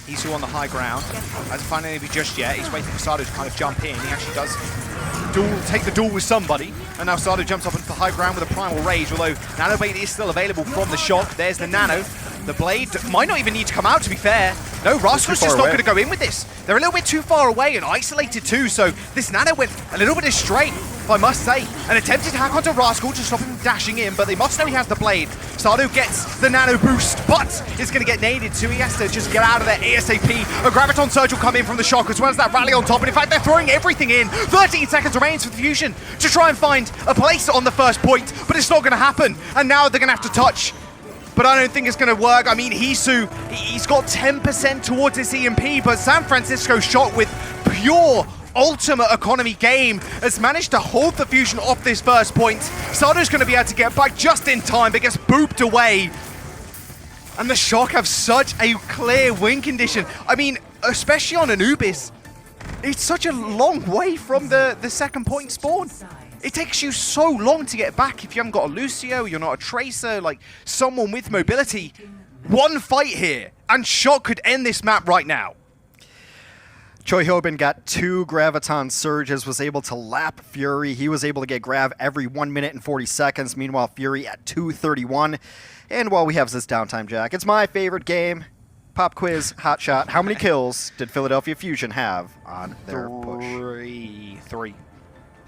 Hisu on the high ground. Hasn't found anybody just yet. He's waiting for Sado to kind of jump in. He actually does take the duel with somebody. And now Sado jumps up into the high ground with a primal rage, although nano blade is still available from the Shock. There's the nano. The blade might not even need to come out, to be fair. No, Rascal's just not going to go in with this. They're a little bit too far away and isolated too, so this nano went a little bit astray, if I must say. An attempted hack onto Rascal to stop him dashing in, but they must know he has the blade. Sado gets the nano boost, but it's going to get naded, so he has to just get out of there ASAP. A Graviton Surge will come in from the Shock, as well as that rally on top, and in fact, they're throwing everything in. 13 seconds remains for the Fusion to try and find a place on the first point, but it's not going to happen, and now they're going to have to touch. But I don't think it's going to work. I mean, Hisu, he's got 10% towards his EMP, but San Francisco Shock with pure ultimate economy game has managed to hold the Fusion off this first point. Sado's going to be able to get back just in time, but gets booped away. And the Shock have such a clear win condition. I mean, especially on Anubis, it's such a long way from the second point spawn. It takes you so long to get back if you haven't got a Lucio, you're not a Tracer, like someone with mobility. One fight here, and Shock could end this map right now. Choi Hyobin got 2 Graviton Surges, was able to lap Fury. He was able to get Grav every 1 minute and 40 seconds. Meanwhile, Fury at 2:31. And while we have this downtime, Jack, it's my favorite game. Pop quiz, hot shot. How many kills did Philadelphia Fusion have on their push? 3.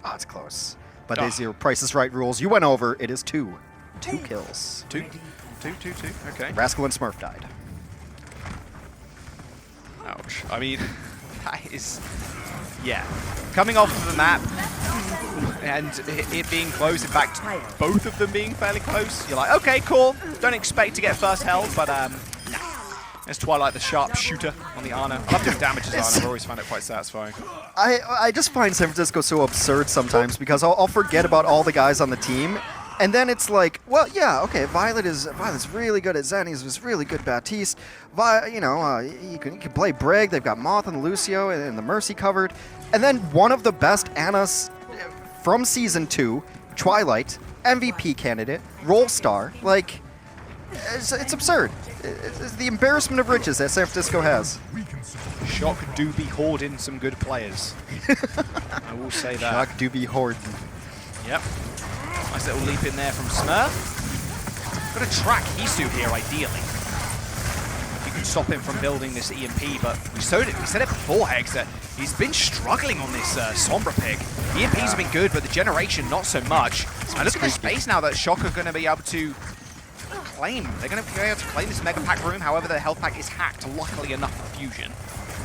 Oh, it's close. But these are your Price is Right rules. You went over. It is 2. 2 kills. 2. Okay. Rascal and Smurf died. Ouch. I mean, that is... Yeah. Coming off of the map, and it being close, in fact, both of them being fairly close, you're like, okay, cool. Don't expect to get first held, but nah. It's Twilight the sharpshooter on the Ana. I love doing damage as Ana. I've always found it quite satisfying. I just find San Francisco so absurd sometimes because I'll forget about all the guys on the team, and then it's like, well, yeah, okay, Violet's really good at Zen. He's really good Baptiste. You can play Brig. They've got Moth and Lucio and the Mercy covered, and then one of the best Anas from Season 2, Twilight, MVP candidate, Role Star, like, it's absurd. It's the embarrassment of riches that San Francisco has. Shock do be hoarding some good players. I will say that. Shock do be hoarding. Yep. Nice little leap in there from Smurf. Got to track Hisu here, ideally. You can stop him from building this EMP, but we said it before, Hex, that he's been struggling on this Sombra pick. EMPs have been good, but the generation not so much. And look at the space now that Shock are going to be able to claim. They're going to be able to claim this Mega Pack room, however their health pack is hacked, luckily enough for Fusion.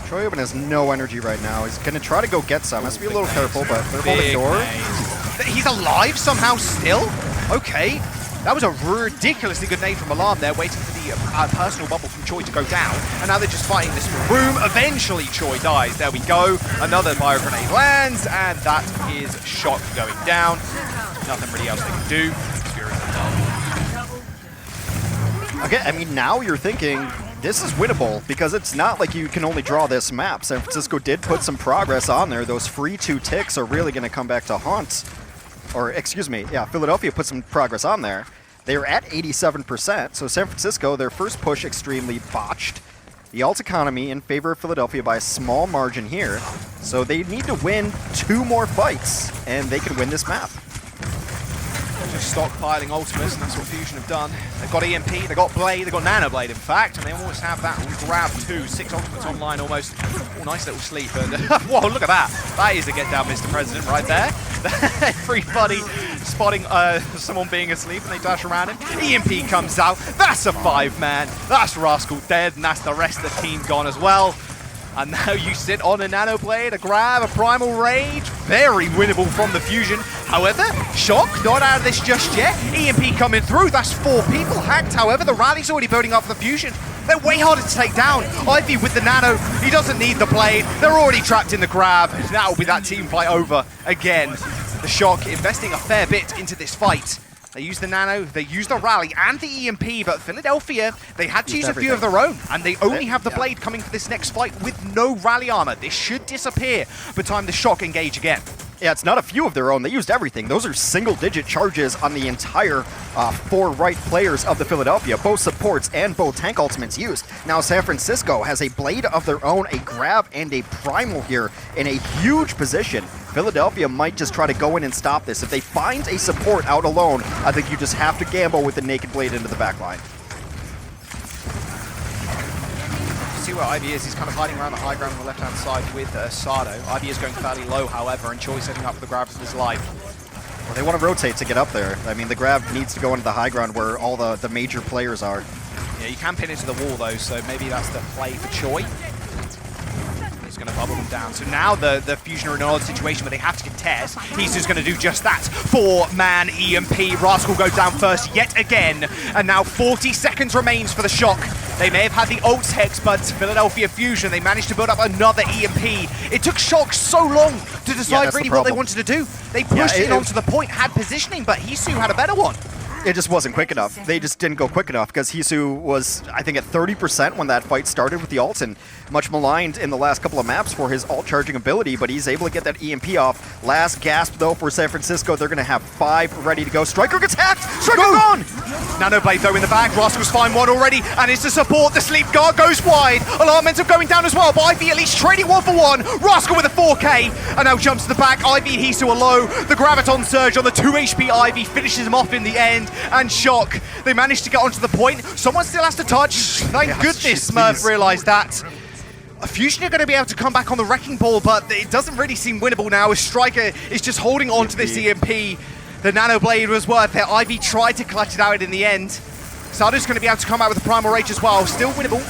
Troyoban has no energy right now. He's going to try to go get some. Has to be a little careful, but they're holding door. He's alive somehow still? Okay. That was a ridiculously good nade from Alarm there, waiting for the personal bubble from Choi to go down. And now they're just fighting this room. Eventually, Choi dies. There we go. Another bio grenade lands, and that is Shock going down. Nothing really else they can do. Okay, I mean, now you're thinking this is winnable because it's not like you can only draw this map. San Francisco did put some progress on there. Those free 2 ticks are really going to come back to haunt. Or, excuse me, yeah, Philadelphia put some progress on there. They were at 87%, so San Francisco, their first push extremely botched. The alt economy in favor of Philadelphia by a small margin here. So they need to win 2 more fights, and they can win this map. Just stockpiling ultimates, and that's what Fusion have done. They've got EMP, they've got Blade, they've got Nano Blade, in fact, and they almost have that on grab too. 6 ultimates online almost. Oh, nice little sleep. And whoa, look at that. That is a get down, Mr. President, right there. Everybody spotting someone being asleep, and they dash around him. EMP comes out. That's a 5-man. That's Rascal dead, and that's the rest of the team gone as well. And now you sit on a Nano Blade, a grab, a Primal Rage. Very winnable from the Fusion. However, Shock not out of this just yet. EMP coming through. That's 4 people hacked. However, the rally's already building up for the Fusion. They're way harder to take down. Ivy with the Nano. He doesn't need the Blade. They're already trapped in the grab. That will be that team fight over again. The Shock investing a fair bit into this fight. They use the Nano, they use the Rally and the EMP, but Philadelphia, they had to use a few of their own, and they only have the Blade coming for this next fight with no Rally armor. This should disappear by the time the Shock engage again. Yeah, it's not a few of their own. They used everything. Those are single-digit charges on the entire 4 right players of the Philadelphia, both supports and both tank ultimates used. Now San Francisco has a Blade of their own, a grab, and a Primal here in a huge position. Philadelphia might just try to go in and stop this. If they find a support out alone, I think you just have to gamble with the Naked Blade into the back line. See where Ivy is. He's kind of hiding around the high ground on the left-hand side with Sado. Ivy is going fairly low, however, and Choi setting up for the grab of his life. Well, they want to rotate to get up there. I mean, the grab needs to go into the high ground where all the major players are. Yeah, you can pin into the wall, though, so maybe that's the play for Choi. He's going to bubble them down. So now the Fusion are in an odd situation where they have to contest. He's just going to do just that. 4-man EMP. Rascal goes down first yet again. And now 40 seconds remains for the Shock. They may have had the ults Hex, but Philadelphia Fusion, they managed to build up another EMP. It took Shock so long to decide really what they wanted to do. They pushed in onto the point, had positioning, but Hisu had a better one. It just wasn't quick enough. They just didn't go quick enough because Hisu was, I think, at 30% when that fight started with the ults, and much maligned in the last couple of maps for his ult charging ability, but he's able to get that EMP off. Last gasp, though, for San Francisco. They're going to have 5 ready to go. Striker gets hacked! Striker gone! Nano Blade, though, in the bag. Rascal's find one already, and it's to support. The sleep guard goes wide. Alarm ends up going down as well, but Ivy at least trading 1 for 1. Rascal with a 4K, and now jumps to the back. Ivy and Hisu are low. The Graviton Surge on the 2 HP Ivy finishes him off in the end, and Shock, they managed to get onto the point. Someone still has to touch. Thank goodness Smurf realized that. Fusion are going to be able to come back on the Wrecking Ball, but it doesn't really seem winnable now as Striker is just holding on to this EMP. The Nano Blade was worth it. Ivy tried to clutch it out in the end. Sado's going to be able to come out with a Primal Rage as well. Still winnable.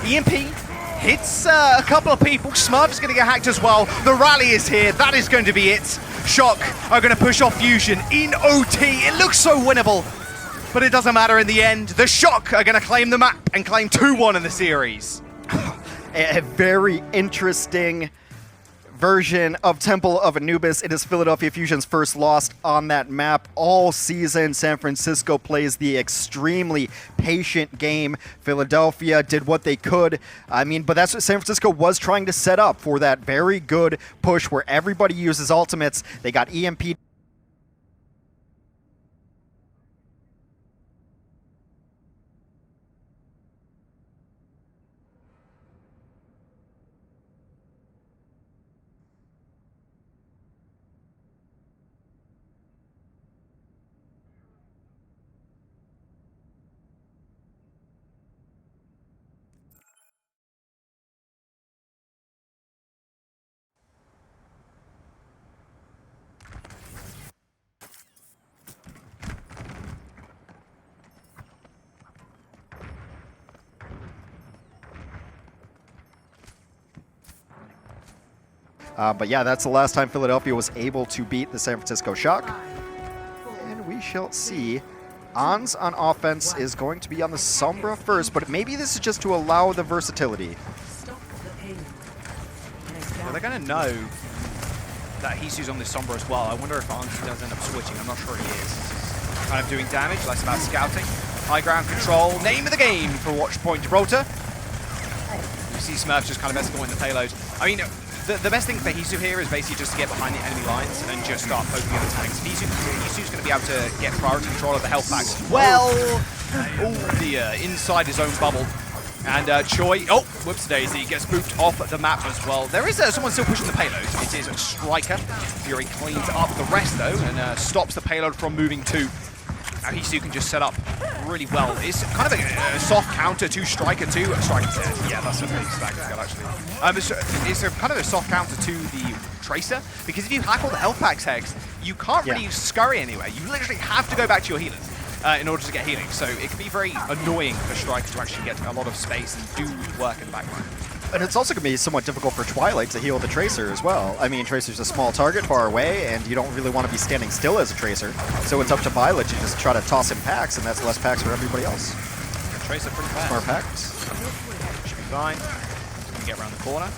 EMP. hits a couple of people. Smurf is going to get hacked as well. The rally is here. That is going to be it. Shock are going to push off Fusion in OT. It looks so winnable, but it doesn't matter in the end. The Shock are going to claim the map and claim 2-1 in the series. A very interesting version of Temple of Anubis. It is Philadelphia Fusion's first loss on that map all season. San Francisco plays the extremely patient game. Philadelphia did what they could. I mean, but that's what San Francisco was trying to set up for, that very good push where everybody uses ultimates. They got EMP. But yeah, that's the last time Philadelphia was able to beat the San Francisco Shock. And we shall see. Ons on offense is going to be on the Sombra first, but maybe this is just to allow the versatility. Well, they're going to know that Hisu's on this Sombra as well. I wonder if Ons does end up switching. I'm not sure he is. He's kind of doing damage, less about scouting. High ground control, name of the game for Watchpoint Gibraltar. You see Smurf just kind of escorting the payload. I mean, the best thing for Hisu here is basically just to get behind the enemy lines and just start poking at the tanks. Hisu's going to be able to get priority control of the health packs. Well, inside his own bubble. And Choi, whoops daisy, gets booped off the map as well. There is someone still pushing the payload. It is Striker. Fury cleans up the rest though and stops the payload from moving too. Now Hisu can just set up really well. It's kind of a soft counter to Striker 2. Striker 10. Yeah, that's a pretty stacked skill actually. It's a kind of a soft counter to the Tracer, because if you hack all the health packs, Hex, you can't really scurry anywhere. You literally have to go back to your healers in order to get healing. So it can be very annoying for Striker to actually get a lot of space and do work in the background. And it's also going to be somewhat difficult for Twilight to heal the Tracer as well. I mean, Tracer's a small target far away, and you don't really want to be standing still as a Tracer. So it's up to Violet to just try to toss him packs, and that's less packs for everybody else. Tracer pretty fast. More packs. Should be fine. Just going to get around the corner.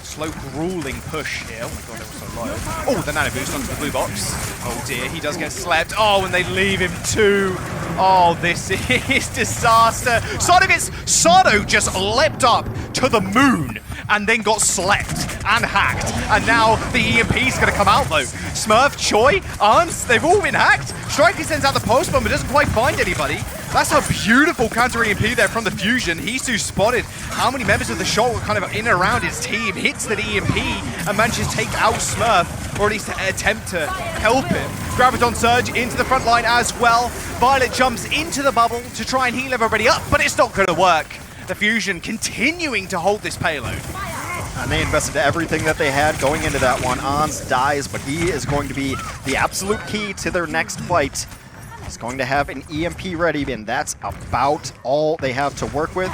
Slow, grueling push here. Oh my god, it was so low. Oh, the nano boost onto the blue box. Oh dear, he does get slept. Oh, and they leave him too. Oh, this is disaster. Sado just leapt up to the moon and then got slept and hacked. And now the EMP's going to come out though. Smurf, Choi, Arns, they've all been hacked. Striker sends out the post bomb but doesn't quite find anybody. That's a beautiful counter EMP there from the Fusion. Hisu spotted how many members of the Shock were kind of in and around his team, hits the EMP and manages to take out Smurf, or at least to attempt to help him. Graviton Surge into the front line as well. Violet jumps into the bubble to try and heal everybody up, but it's not going to work. The Fusion continuing to hold this payload. And they invested everything that they had going into that one. Ons dies, but he is going to be the absolute key to their next fight. He's going to have an EMP ready, and that's about all they have to work with.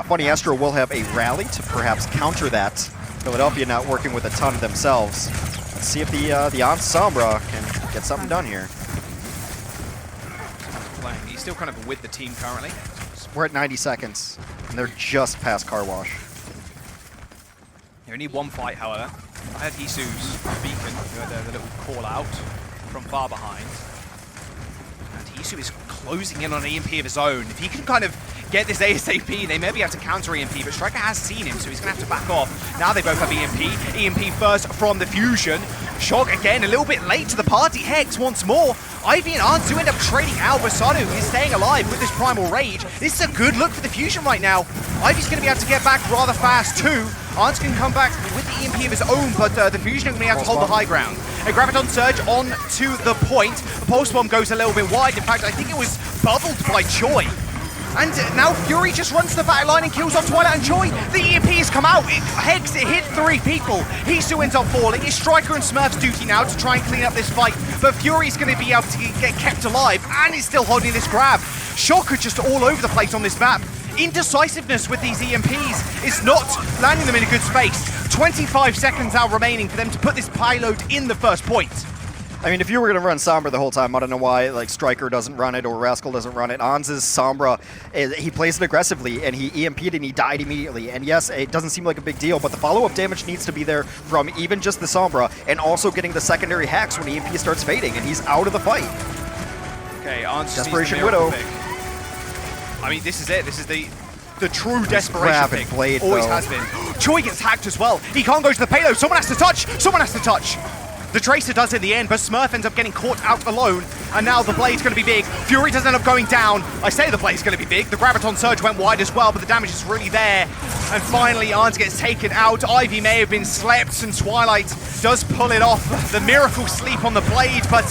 Funny Astro will have a rally to perhaps counter that. Philadelphia not working with a ton themselves. Let's see if the Ons Sombra can get something done here. He's still kind of with the team currently. We're at 90 seconds, and they're just past Car Wash. You only need one fight, however. I had Hisu's beacon, who had the little call out from far behind. And Hisu is closing in on an EMP of his own. If he can kind of get this ASAP, they may be able to counter EMP, but Striker has seen him, so he's going to have to back off. Now they both have EMP. EMP first from the Fusion. Shock again, a little bit late to the party. Hex once more. Ivy and Arns do end up trading out, but Sado is staying alive with this Primal Rage. This is a good look for the Fusion right now. Ivy's going to be able to get back rather fast too. Arns can come back with the EMP of his own, but the Fusion are going to be able to hold the high ground. A Graviton Surge on to the point. The Pulse Bomb goes a little bit wide. In fact, I think it was bubbled by Choi. And now Fury just runs to the back line and kills off Twilight and Choi. The EMP has come out. Hex, it hit 3 people. Hisu ends up falling. It's Striker and Smurf's duty now to try and clean up this fight. But Fury's going to be able to get kept alive, and he's still holding this grab. Shock are just all over the place on this map. indecisiveness with these EMPs is not landing them in a good space. 25 seconds now remaining for them to put this payload in the first point. I mean, if you were going to run Sombra the whole time, I don't know why like Striker doesn't run it or Rascal doesn't run it. Ans's Sombra, he plays it aggressively, and he EMP'd and he died immediately. And yes, it doesn't seem like a big deal, but the follow-up damage needs to be there from even just the Sombra, and also getting the secondary hacks when EMP starts fading, and he's out of the fight. Okay, Ans Desperation Widow. Pick. I mean, this is it. This is the true desperation grab pick. and blade, Always though. has been. Choi gets hacked as well. He can't go to the payload. Someone has to touch. Someone has to touch. The Tracer does in the end, but Smurf ends up getting caught out alone, and now the Blade's going to be big. Fury does end up going down. I say the Blade's going to be big. The Graviton Surge went wide as well, but the damage is really there. And finally, Arns gets taken out. Ivy may have been slept, and Twilight does pull it off. The miracle sleep on the Blade, but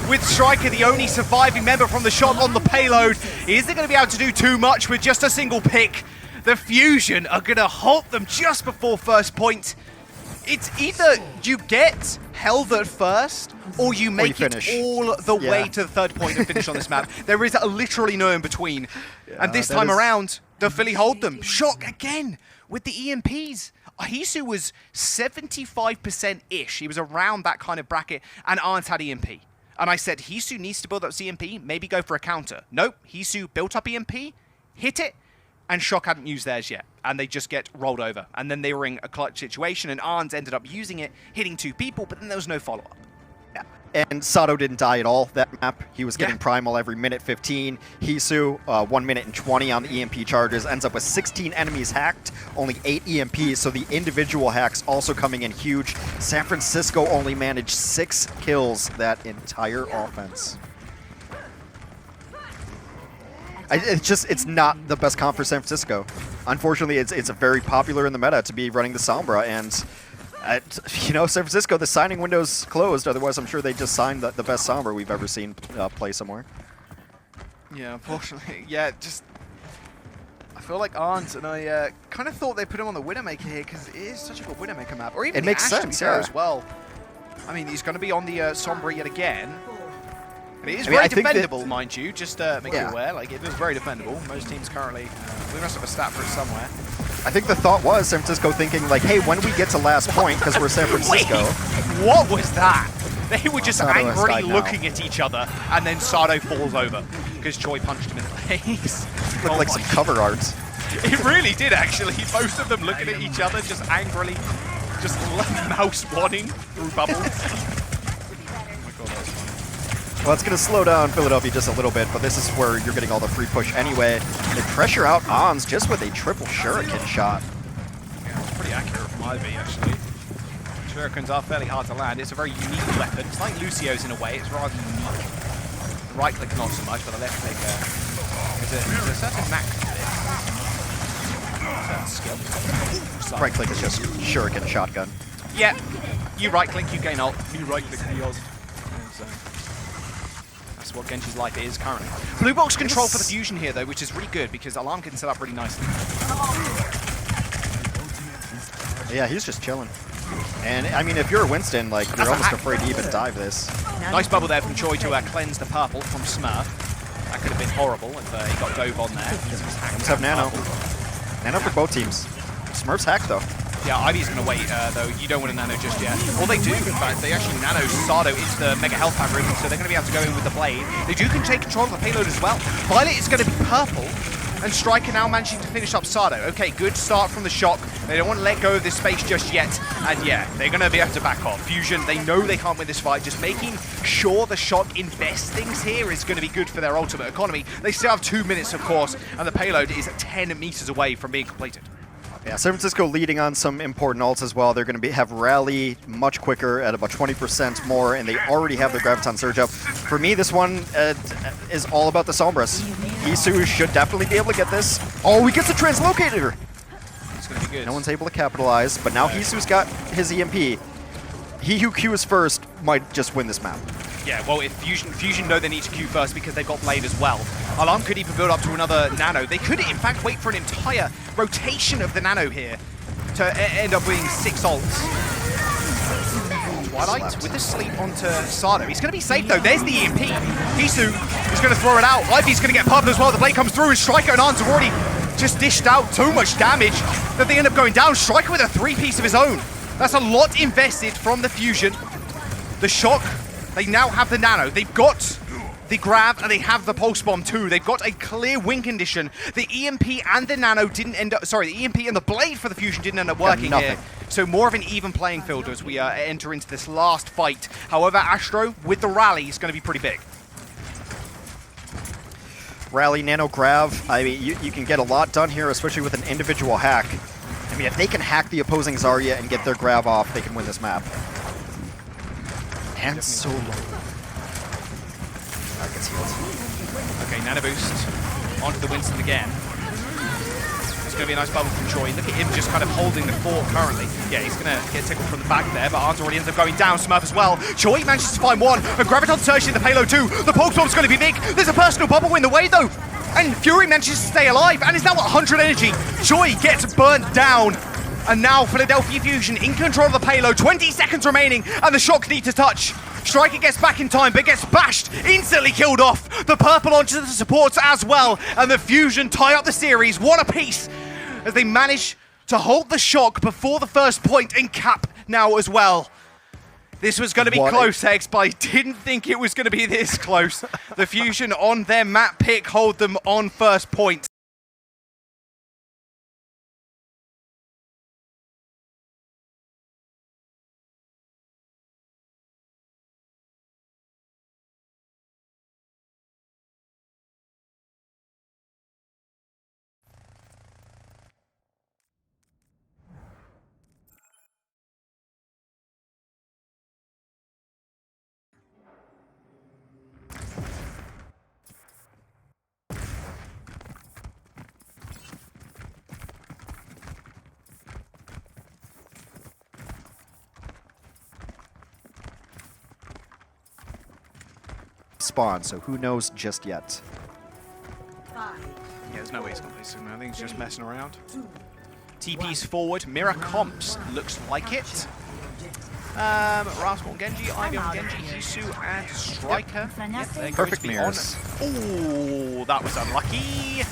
with Striker the only surviving member from the shot on the payload, is they going to be able to do too much with just a single pick? The Fusion are going to halt them just before first point. It's either you get held at first, or you make it all the way to the third point and finish on this map. There is literally no in between. And this time around, the Philly hold them. Shock again with the EMPs. Hisu was 75%-ish. He was around that kind of bracket, and Arns had EMP. And I said, Hisu needs to build up EMP, maybe go for a counter. Nope, Hisu built up EMP, hit it, and Shock hadn't used theirs yet, and they just get rolled over. And then they were in a clutch situation, and Arns ended up using it, hitting 2 people, but then there was no follow-up. Yeah. And Sado didn't die at all that map. He was getting primal every minute 15. Hisu, 1 minute and 20 on the EMP charges, ends up with 16 enemies hacked, only 8 EMPs, so the individual hacks also coming in huge. San Francisco only managed 6 kills that entire offense. It's not the best comp for San Francisco. Unfortunately, it's very popular in the meta to be running the Sombra, and you know, San Francisco, the signing window's closed. Otherwise, I'm sure they just signed the best Sombra we've ever seen play somewhere. Yeah, unfortunately, yeah, just I feel like Arns, and I kind of thought they put him on the Widowmaker here because it is such a good Widowmaker map, or even it makes sense, yeah, as well. I mean, he's going to be on the Sombra yet again. And it is very defendable, mind you, just make you aware. Like, it is very defendable. Most teams currently, we must have a stat for it somewhere. I think the thought was San Francisco thinking, like, hey, when we get to last point, because we're San Francisco. Wait, what was that? They were just angrily looking at each other, and then Sado falls over because Choi punched him in the face. Looked like some cover art. It really did, actually. Both of them looking at each other, just angrily, just mouse wanting through bubbles. Well, it's going to slow down Philadelphia just a little bit, but this is where you're getting all the free push anyway. They pressure out Ons just with a triple shuriken shot. Yeah, it's pretty accurate from Ivy, actually. Shurikens are fairly hard to land. It's a very unique weapon. It's like Lucio's in a way. It's rather unique. The right click not so much, but the left click, there's a certain knack to this. Certain skill. Right click is just shuriken shotgun. Yeah, you right click, you gain ult. You right click, you ult. That's what Genji's life is currently. Blue box control for the Fusion here, though, which is really good because Alarm can set up really nicely. Yeah, he's just chilling. And, I mean, if you're Winston, like, you're almost afraid to even dive this. Nice bubble there from Choi to cleanse the purple from Smurf. That could have been horrible if he got dove on there. Let's have Nano. Nano for both teams. Smurf's hacked, though. Yeah, Ivy's going to wait, though. You don't want to nano just yet. Well, they do, in fact. They actually nano Sado into the Mega Health Pack room, so they're going to be able to go in with the Blade. They do take control of the payload as well. Violet is going to be purple, and Striker now managing to finish up Sado. Okay, good start from the Shock. They don't want to let go of this space just yet. And yeah, they're going to be able to back off. Fusion, they know they can't win this fight. Just making sure the Shock invests things here is going to be good for their ultimate economy. They still have 2 minutes, of course, and the payload is 10 meters away from being completed. Yeah, San Francisco leading on some important ults as well. They're going to have Rally much quicker at about 20% more, and they already have their Graviton Surge up. For me, this one is all about the Sombras. Hisu should definitely be able to get this. Oh, he gets a Translocator! It's going to be good. No one's able to capitalize, but now Hisu's got his EMP. He who Qs first might just win this map. Yeah, well, if Fusion know they need to Q first because they've got Blade as well. Alarm could even build up to another Nano. They could, in fact, wait for an entire rotation of the Nano here to end up winning 6 ults. Twilight with the sleep onto Sado. He's going to be safe, though. There's the EMP. Hisu is going to throw it out. Ivy's going to get purple as well. The Blade comes through, and Striker and Arns have already just dished out so much damage that they end up going down. Striker with a 3-piece of his own. That's a lot invested from the Fusion. The Shock, they now have the Nano. They've got the Grav and they have the Pulse Bomb too. They've got a clear win condition. The EMP and the Nano didn't end up, sorry, the EMP and the Blade for the Fusion didn't end up working here. So more of an even playing field as we enter into this last fight. However, Astro with the rally is going to be pretty big. Rally, Nano, Grav, I mean, you can get a lot done here, especially with an individual hack. I mean, if they can hack the opposing Zarya and get their Grav off, they can win this map. And so low. That gets healed. Okay, Nano boost onto the Winston again. It's going to be a nice bubble from Choi. Look at him just kind of holding the fort currently. Yeah, he's going to get tickled from the back there, but Arns already ends up going down. Smurf as well. Choi manages to find one, but Graviton searching the payload too. The Pulse Bomb's going to be big. There's a personal bubble in the way though. And Fury manages to stay alive and is now at 100 energy. Choi gets burnt down. And now Philadelphia Fusion in control of the payload. 20 seconds remaining and the Shock need to touch. Striker gets back in time, but gets bashed, instantly killed off. The purple onto the supports as well, and the Fusion tie up the series, one apiece, as they manage to hold the Shock before the first point and cap now as well. This was going to be close, Hex, but I didn't think it was going to be this close. The Fusion on their map pick hold them on first point. Spawn, so who knows just yet. Yeah, there's no way he's going to play soon. I think he's just messing around. TP's forward. Mirror comps looks like it. Rascal and Genji, Ivy on Genji, Hisu and Striker. Yep, perfect mirrors. Oh, that was unlucky.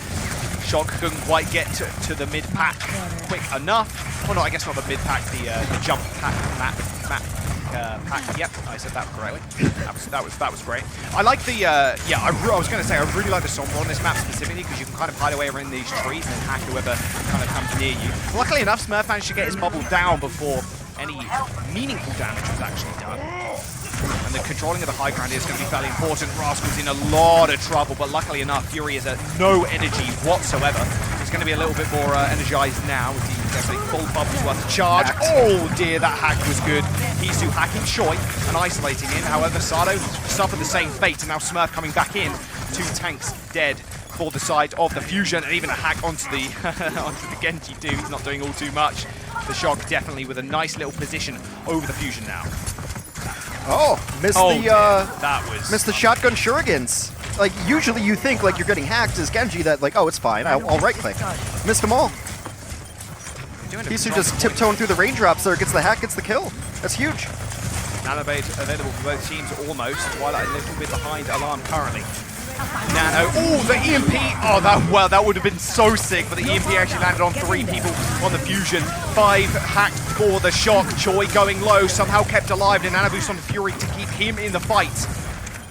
Shock couldn't quite get to the mid pack quick enough. Well, no, I guess not the mid pack, the jump pack map pack. Yep, I said that correctly. That was great. I like the yeah. I was going to say I really like the Sombra on this map specifically because you can kind of hide away around these trees and hack whoever kind of comes near you. Luckily enough, Smurf managed to get his bubble down before any meaningful damage was actually done. And the controlling of the high ground is going to be fairly important. Rascal's in a lot of trouble, but luckily enough, Fury is at no energy whatsoever. He's going to be a little bit more energized now with the definitely full bubbles worth of charge. Oh dear, that hack was good. Hisu hacking Choi and isolating him. However, Sado suffered the same fate, and now Smurf coming back in. 2 tanks dead for the side of the Fusion, and even a hack onto the onto the Genji too. He's not doing all too much. The Shock definitely with a nice little position over the Fusion now. Oh, missed that missed the shotgun shurikens. Like, usually you think, like, you're getting hacked as Genji that, like, oh, it's fine, I'll right-click. Missed them all. Hisu just tiptoeing through the raindrops there, gets the hack, gets the kill. That's huge. Nanobate available for both teams almost. Twilight a little bit behind Alarm currently. Nano, oh, the EMP! Oh, that would have been so sick, but the EMP actually landed on 3 people on the Fusion. 5 hacked for the Shock. Choi going low, somehow kept alive. The Nano boost on the Fury to keep him in the fight.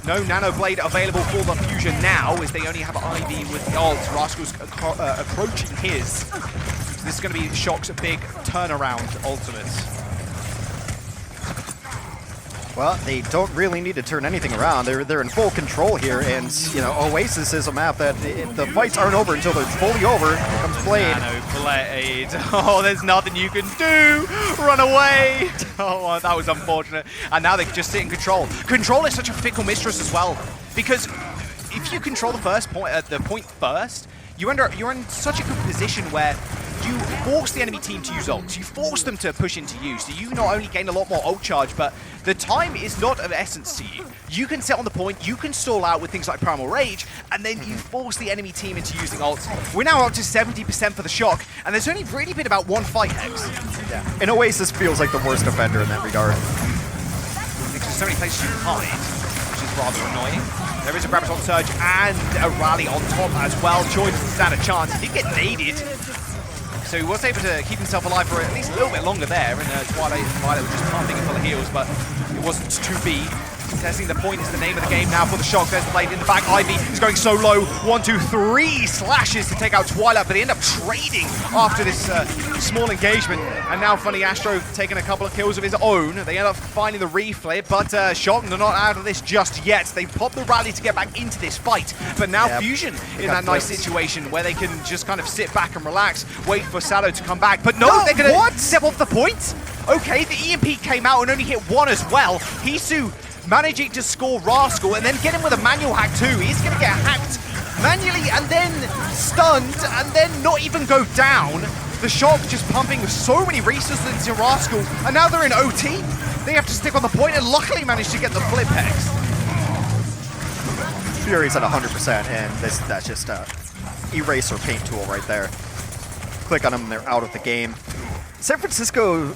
No Nano Blade available for the Fusion now, as they only have Ivy with the ult. Rascal's approaching his. So this is going to be Shock's big turnaround ultimate. Well, they don't really need to turn anything around. They're in full control here, and you know, Oasis is a map that the fights aren't over until they're fully over. Here comes Blade. Nano Blade. Oh, there's nothing you can do. Run away. Oh, that was unfortunate. And now they can just sit in control. Control is such a fickle mistress as well, because if you control the first point, the point first, you're in such a good position where you force the enemy team to use ults. You force them to push into you, so you not only gain a lot more ult charge, but the time is not of essence to you. You can sit on the point, you can stall out with things like Primal Rage, and then you force the enemy team into using ults. We're now up to 70% for the Shock, and there's only really been about 1 fight, Hex. Yeah. And Oasis feels like the worst defender in that regard. Because there's so many places you can hide, which is rather annoying. There is a Graviton Surge and a Rally on top as well. Joy doesn't stand a chance. He did get naded, so he was able to keep himself alive for at least a little bit longer there. And Twilight and Violet were just pumping full of heals, but it wasn't to be. Contesting the point is the name of the game now for the Shock. There's the blade in the back. Ivy is going so low. 1, 2, 3 slashes to take out Twilight, but they end up trading after this small engagement. And now Funny Astro taking a couple of kills of his own. They end up finding the reflip, but Shock, they're not out of this just yet. They pop the rally to get back into this fight. But now Fusion in that nice situation where they can just kind of sit back and relax, wait for Sado to come back. But no, they're going to step off the point. Okay, the EMP came out and only hit one as well. Hisu managing to score Rascal and then get him with a manual hack too. He's going to get hacked manually and then stunned and then not even go down. The Shock just pumping so many resources into Rascal, and now they're in OT. They have to stick on the point and luckily managed to get the flip hex. Fury's at 100%, and that's just a eraser paint tool right there. Click on them and they're out of the game. San Francisco,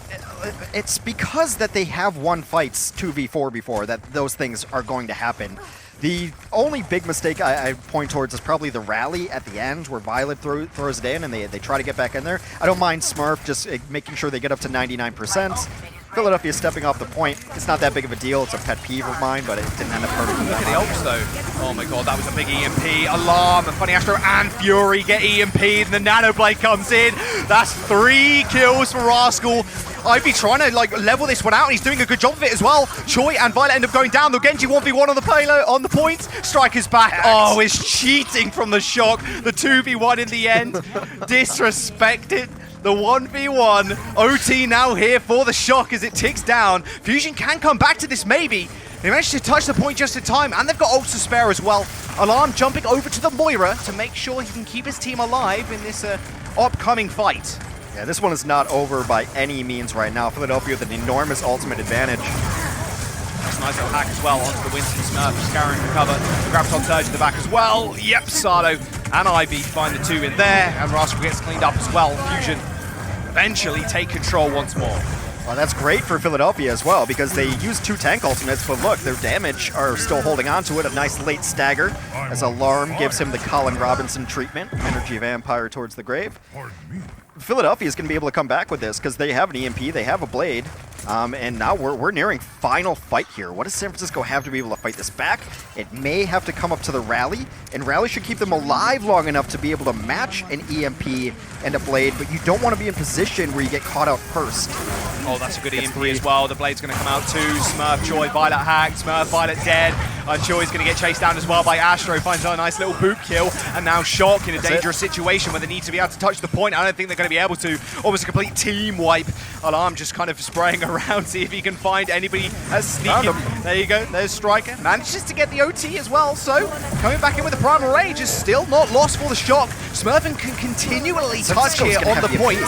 it's because that they have won fights 2v4 before that those things are going to happen. The only big mistake I point towards is probably the rally at the end where Violet throws it in and they try to get back in there. I don't mind Smurf just making sure they get up to 99%. Philadelphia stepping off the point. It's not that big of a deal. It's a pet peeve of mine, but it didn't end up hurting them. Look at the ults though. Oh my god, that was a big EMP. Alarm, and Funny Astro and Fury get EMP'd, and the Nano Blade comes in. That's 3 kills for Rascal. Ivy trying to like level this one out, and he's doing a good job of it as well. Choi and Violet end up going down. The Genji 1v1 on the payload on the point. Striker's back. Oh, it's cheating from the Shock. The 2v1 in the end. Disrespected. The 1v1. OT now here for the Shock as it ticks down. Fusion can come back to this maybe. They managed to touch the point just in time, and they've got ults to spare as well. Alarm jumping over to the Moira to make sure he can keep his team alive in this upcoming fight. Yeah, this one is not over by any means right now. Philadelphia with an enormous ultimate advantage. That's a nice little hack as well onto the Winston Smurf, scouring the cover. The Graviton Surge in the back as well. Yep, Sado and Ivy find the 2 in there, and Rascal gets cleaned up as well. Fusion eventually take control once more. Well, that's great for Philadelphia as well, because they used 2 tank ultimates, but look, their damage are still holding on to it. A nice late stagger as Alarm gives him the Colin Robinson treatment. Energy Vampire towards the grave. Philadelphia is going to be able to come back with this because they have an EMP, they have a blade, and now we're nearing final fight here. What does San Francisco have to be able to fight this back? It may have to come up to the rally, and rally should keep them alive long enough to be able to match an EMP and a blade, but you don't want to be in position where you get caught out first. Oh, that's a good EMP as well. The blade's going to come out too. Smurf, Joy, Violet hacked. Smurf, Violet dead. Joy's going to get chased down as well by Astro. Finds a nice little boot kill. And now Shock in a dangerous situation where they need to be able to touch the point. I don't think they're going to be able to. Almost a complete team wipe. Alarm just kind of spraying around, see if he can find anybody sneaking. There you go. There's Striker. Manages to get the OT as well. So coming back in with the Primal Rage is still not lost for the Shock. Smurfin can continually touch here on the point.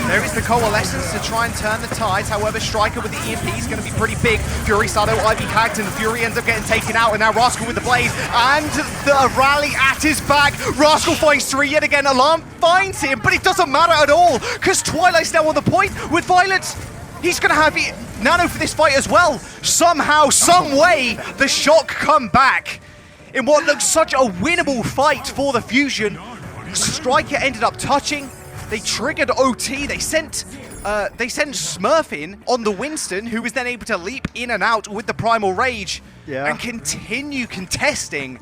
There is the Coalescence to try and turn the tides. However, Striker with the EMP is going to be pretty big. Fury, Sado, Ivy hacked, and Fury ends up getting taken out. And now Rascal with the blade. And the rally at his back. Rascal finds 3 yet again. Alarm finds him, but it doesn't matter at all because Twilight's now on the point with Violet. He's going to have Nano for this fight as well. Somehow, some way, the Shock come back in what looks such a winnable fight for the Fusion. Striker ended up touching. They triggered OT. They sent Smurf in on the Winston, who was then able to leap in and out with the Primal Rage and continue contesting.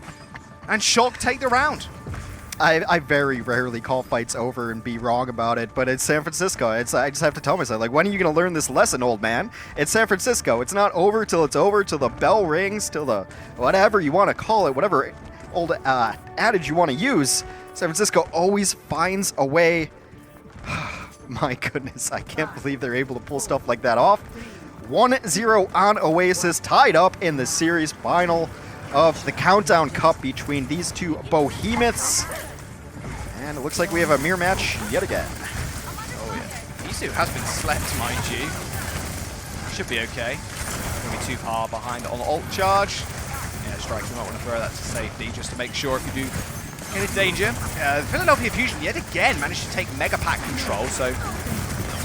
And Shock take the round. I very rarely call fights over and be wrong about it, but it's San Francisco. I just have to tell myself, like, when are you going to learn this lesson, old man? It's San Francisco. It's not over till it's over, till the bell rings, till the whatever you want to call it, whatever old adage you want to use. San Francisco always finds a way. My goodness, I can't believe they're able to pull stuff like that off. 1-0 on Oasis, tied up in the series final of the Countdown Cup between these two behemoths. And it looks like we have a mirror match yet again. Oh yeah. Isu has been slept, mind you. Should be okay. Going to be too far behind on ult charge. Yeah, Strike, you might want to throw that to safety just to make sure if you do get in danger. Philadelphia Fusion yet again managed to take Mega Pack control, so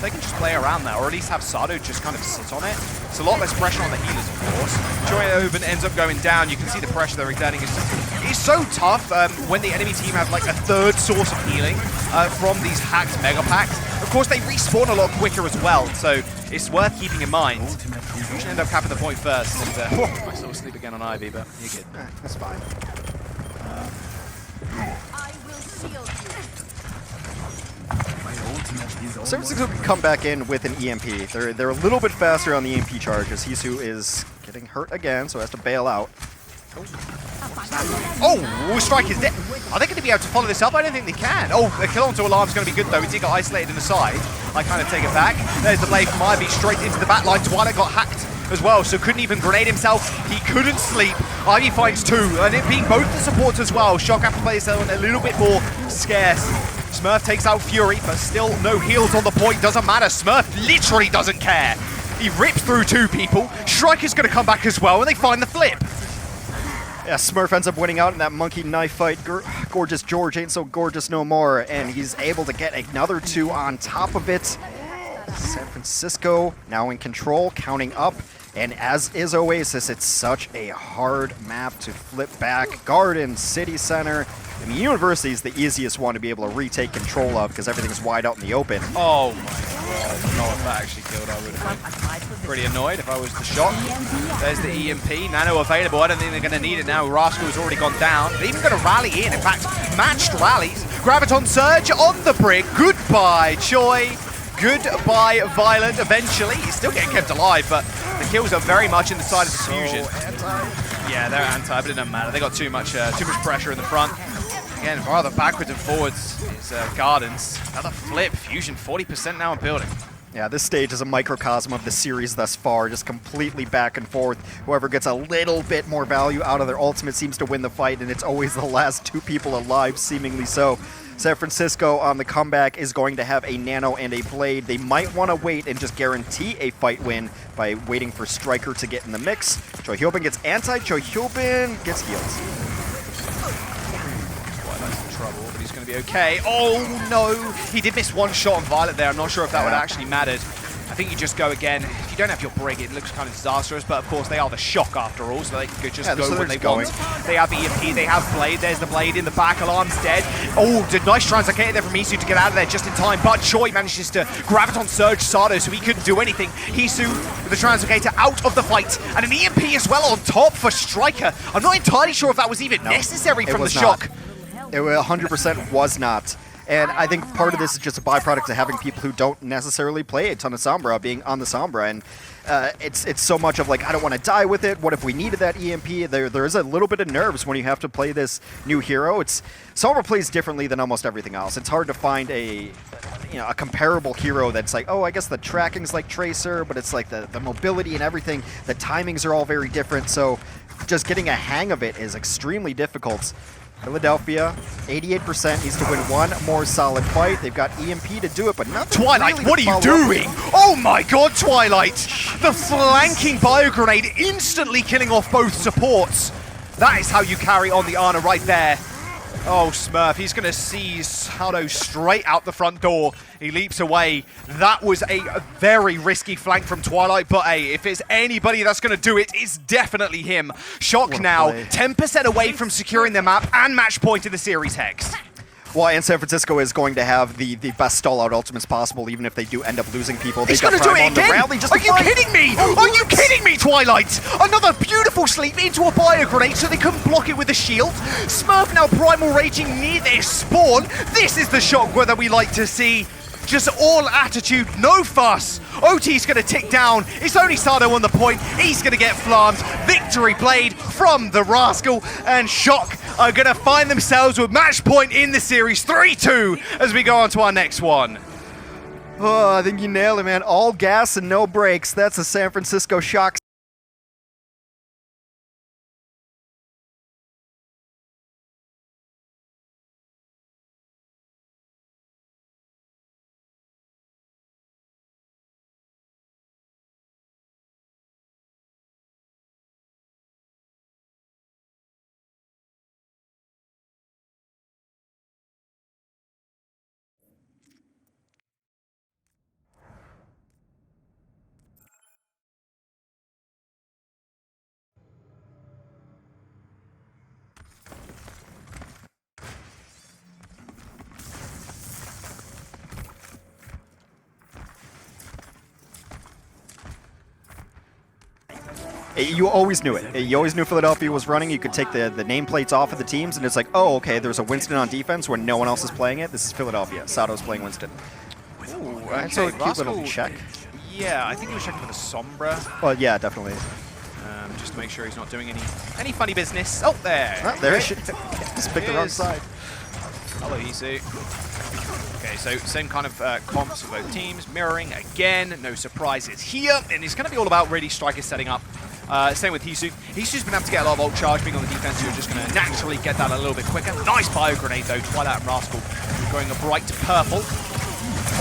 they can just play around that, or at least have Sado just kind of sit on it. It's a lot less pressure on the healers, of course. Joyoven ends up going down. You can see the pressure they're exerting. It's so tough when the enemy team have like a third source of healing from these hacked mega packs. Of course, they respawn a lot quicker as well, so it's worth keeping in mind. You should end up capping the point first. And, I sort of sleep again on Ivy, but you're good. That's fine. I will shield you. San Francisco can come back in with an EMP. They're a little bit faster on the EMP charges. Hisu is getting hurt again, so has to bail out. Oh, Strike is dead. Are they going to be able to follow this up? I don't think they can. Oh, the kill onto Alarm is going to be good, though. He did get isolated in the side. I kind of take it back. There's the blade from Ivy straight into the back line. Twilight got hacked as well, so couldn't even grenade himself. He couldn't sleep. Ivy finds two, and it being both the supports as well. Shock after plays a little bit more scarce. Smurf takes out Fury, but still no heals on the point. Doesn't matter. Smurf literally doesn't care. He rips through two people. Striker's going to come back as well, and they find the flip. Yeah, Smurf ends up winning out in that monkey knife fight. Gorgeous George ain't so gorgeous no more, and he's able to get another two on top of it. San Francisco now in control, counting up, and as is Oasis, it's such a hard map to flip back. Garden, City Center. I mean, University is the easiest one to be able to retake control of because everything's wide out in the open. Oh my god, no, if that actually killed, I would have been pretty annoyed if I was the Shock. There's the EMP, Nano available. I don't think they're going to need it now. Rascal's already gone down. They're even going to rally in fact, matched rallies. Graviton Surge on the brick. Goodbye, Choi. Goodbye, Violent. Eventually, he's still getting kept alive, but the kills are very much in the side of the Fusion. Yeah, they're anti, but it doesn't matter. They got too much pressure in the front. Again, rather backwards and forwards is Gardens. Another flip. Fusion 40% now in building. Yeah, this stage is a microcosm of the series thus far, just completely back and forth. Whoever gets a little bit more value out of their ultimate seems to win the fight, and it's always the last two people alive, seemingly so. San Francisco on the comeback is going to have a Nano and a Blade. They might want to wait and just guarantee a fight win by waiting for Striker to get in the mix. Choi Hyobin gets anti, Choi Hyobin gets healed. Trouble, but he's going to be okay. Oh no! He did miss one shot on Violet there. I'm not sure if that would have actually mattered. I think you just go again. If you don't have your Brig, it looks kind of disastrous, but of course they are the Shock after all, so they can just go when they want. They have EMP, they have Blade. There's the Blade in the back. Alarm's dead. Oh, did nice translocated there from Hisu to get out of there just in time, but Choi manages to Graviton Surge Sado, so he couldn't do anything. Hisu with the translocator out of the fight, and an EMP as well on top for Striker. I'm not entirely sure if that was even necessary from the Shock. It 100% was not. And I think part of this is just a byproduct of having people who don't necessarily play a ton of Sombra being on the Sombra. And it's so much of like, I don't want to die with it. What if we needed that EMP? There is a little bit of nerves when you have to play this new hero. Sombra plays differently than almost everything else. It's hard to find a comparable hero that's like, oh, I guess the tracking's like Tracer, but it's like the mobility and everything. The timings are all very different. So just getting a hang of it is extremely difficult. Philadelphia, 88%, needs to win one more solid fight. They've got EMP to do it, but nothing. Twilight, really what are you doing? Oh my god, Twilight! The flanking bio grenade instantly killing off both supports. That is how you carry on the Ana right there. Oh, Smurf, he's going to seize Sado straight out the front door. He leaps away. That was a very risky flank from Twilight, but hey, if it's anybody that's going to do it, it's definitely him. Shock now, 10% away from securing the map and match point in the series Hex. Well, and San Francisco is going to have the best stall-out ultimates possible, even if they do end up losing people. He's going to do it again! Are you kidding me? Are you kidding me, Twilight? Another beautiful sleep into a bio grenade so they can block it with a shield. Smurf now primal raging near their spawn. This is the Shock whether we like to see. Just all attitude, no fuss. OT's going to tick down. It's only Sado on the point. He's going to get flammed. Victory Blade from the Rascal. And Shock are going to find themselves with match point in the series 3-2 as we go on to our next one. Oh, I think you nailed it, man. All gas and no brakes. That's a San Francisco Shock. You always knew it. You always knew Philadelphia was running. You could take the nameplates off of the teams, and it's like, oh, okay, there's a Winston on defense when no one else is playing it. This is Philadelphia. Sado's playing Winston. Ooh, Okay, so a cute little check. Yeah, I think he was checking for the Sombra. Well, yeah, definitely. Just to make sure he's not doing any funny business. Oh, there. Oh, there it should. Just pick the wrong side. Hello, Hisu. Okay, so same kind of comps for both teams. Mirroring again. No surprises here. And it's going to be all about really strikers setting up. Same with Hisu. Hisu's been able to get a lot of ult charge. Being on the defense, you're just going to naturally get that a little bit quicker. Nice bio grenade, though. Twilight and Rascal going a bright purple.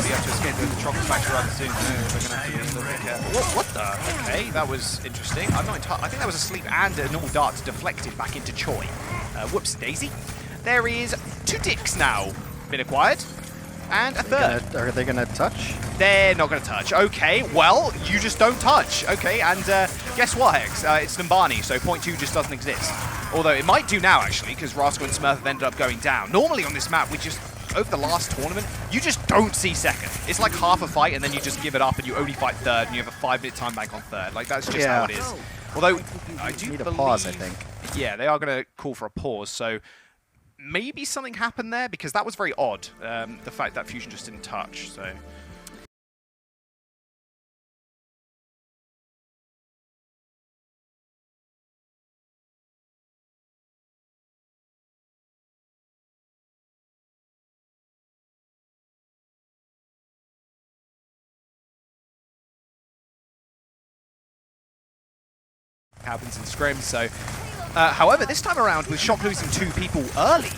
We have to escape the chocolate factory rather soon. We're going to have to be a little bit careful. What the? Okay, that was interesting. I'm not entirely. I think that was a sleep and a normal dart deflected back into Choi. Whoops, Daisy. There is 2 ticks now been acquired. And a third. Are they going to touch? They're not going to touch. Okay, well, you just don't touch. Okay, and guess what, Hex? It's Numbani, so point 2 just doesn't exist. Although it might do now, actually, because Rascal and Smurf have ended up going down. Normally on this map, we just, over the last tournament, you just don't see second. It's like half a fight, and then you just give it up, and you only fight third, and you have a 5-minute time bank on third. Like, that's just how it is. Although, I do need believe, a pause, I think. Yeah, they are going to call for a pause, so maybe something happened there, because that was very odd, the fact that Fusion just didn't touch, so... happens in scrims. So, however, this time around with Shock losing 2 people early,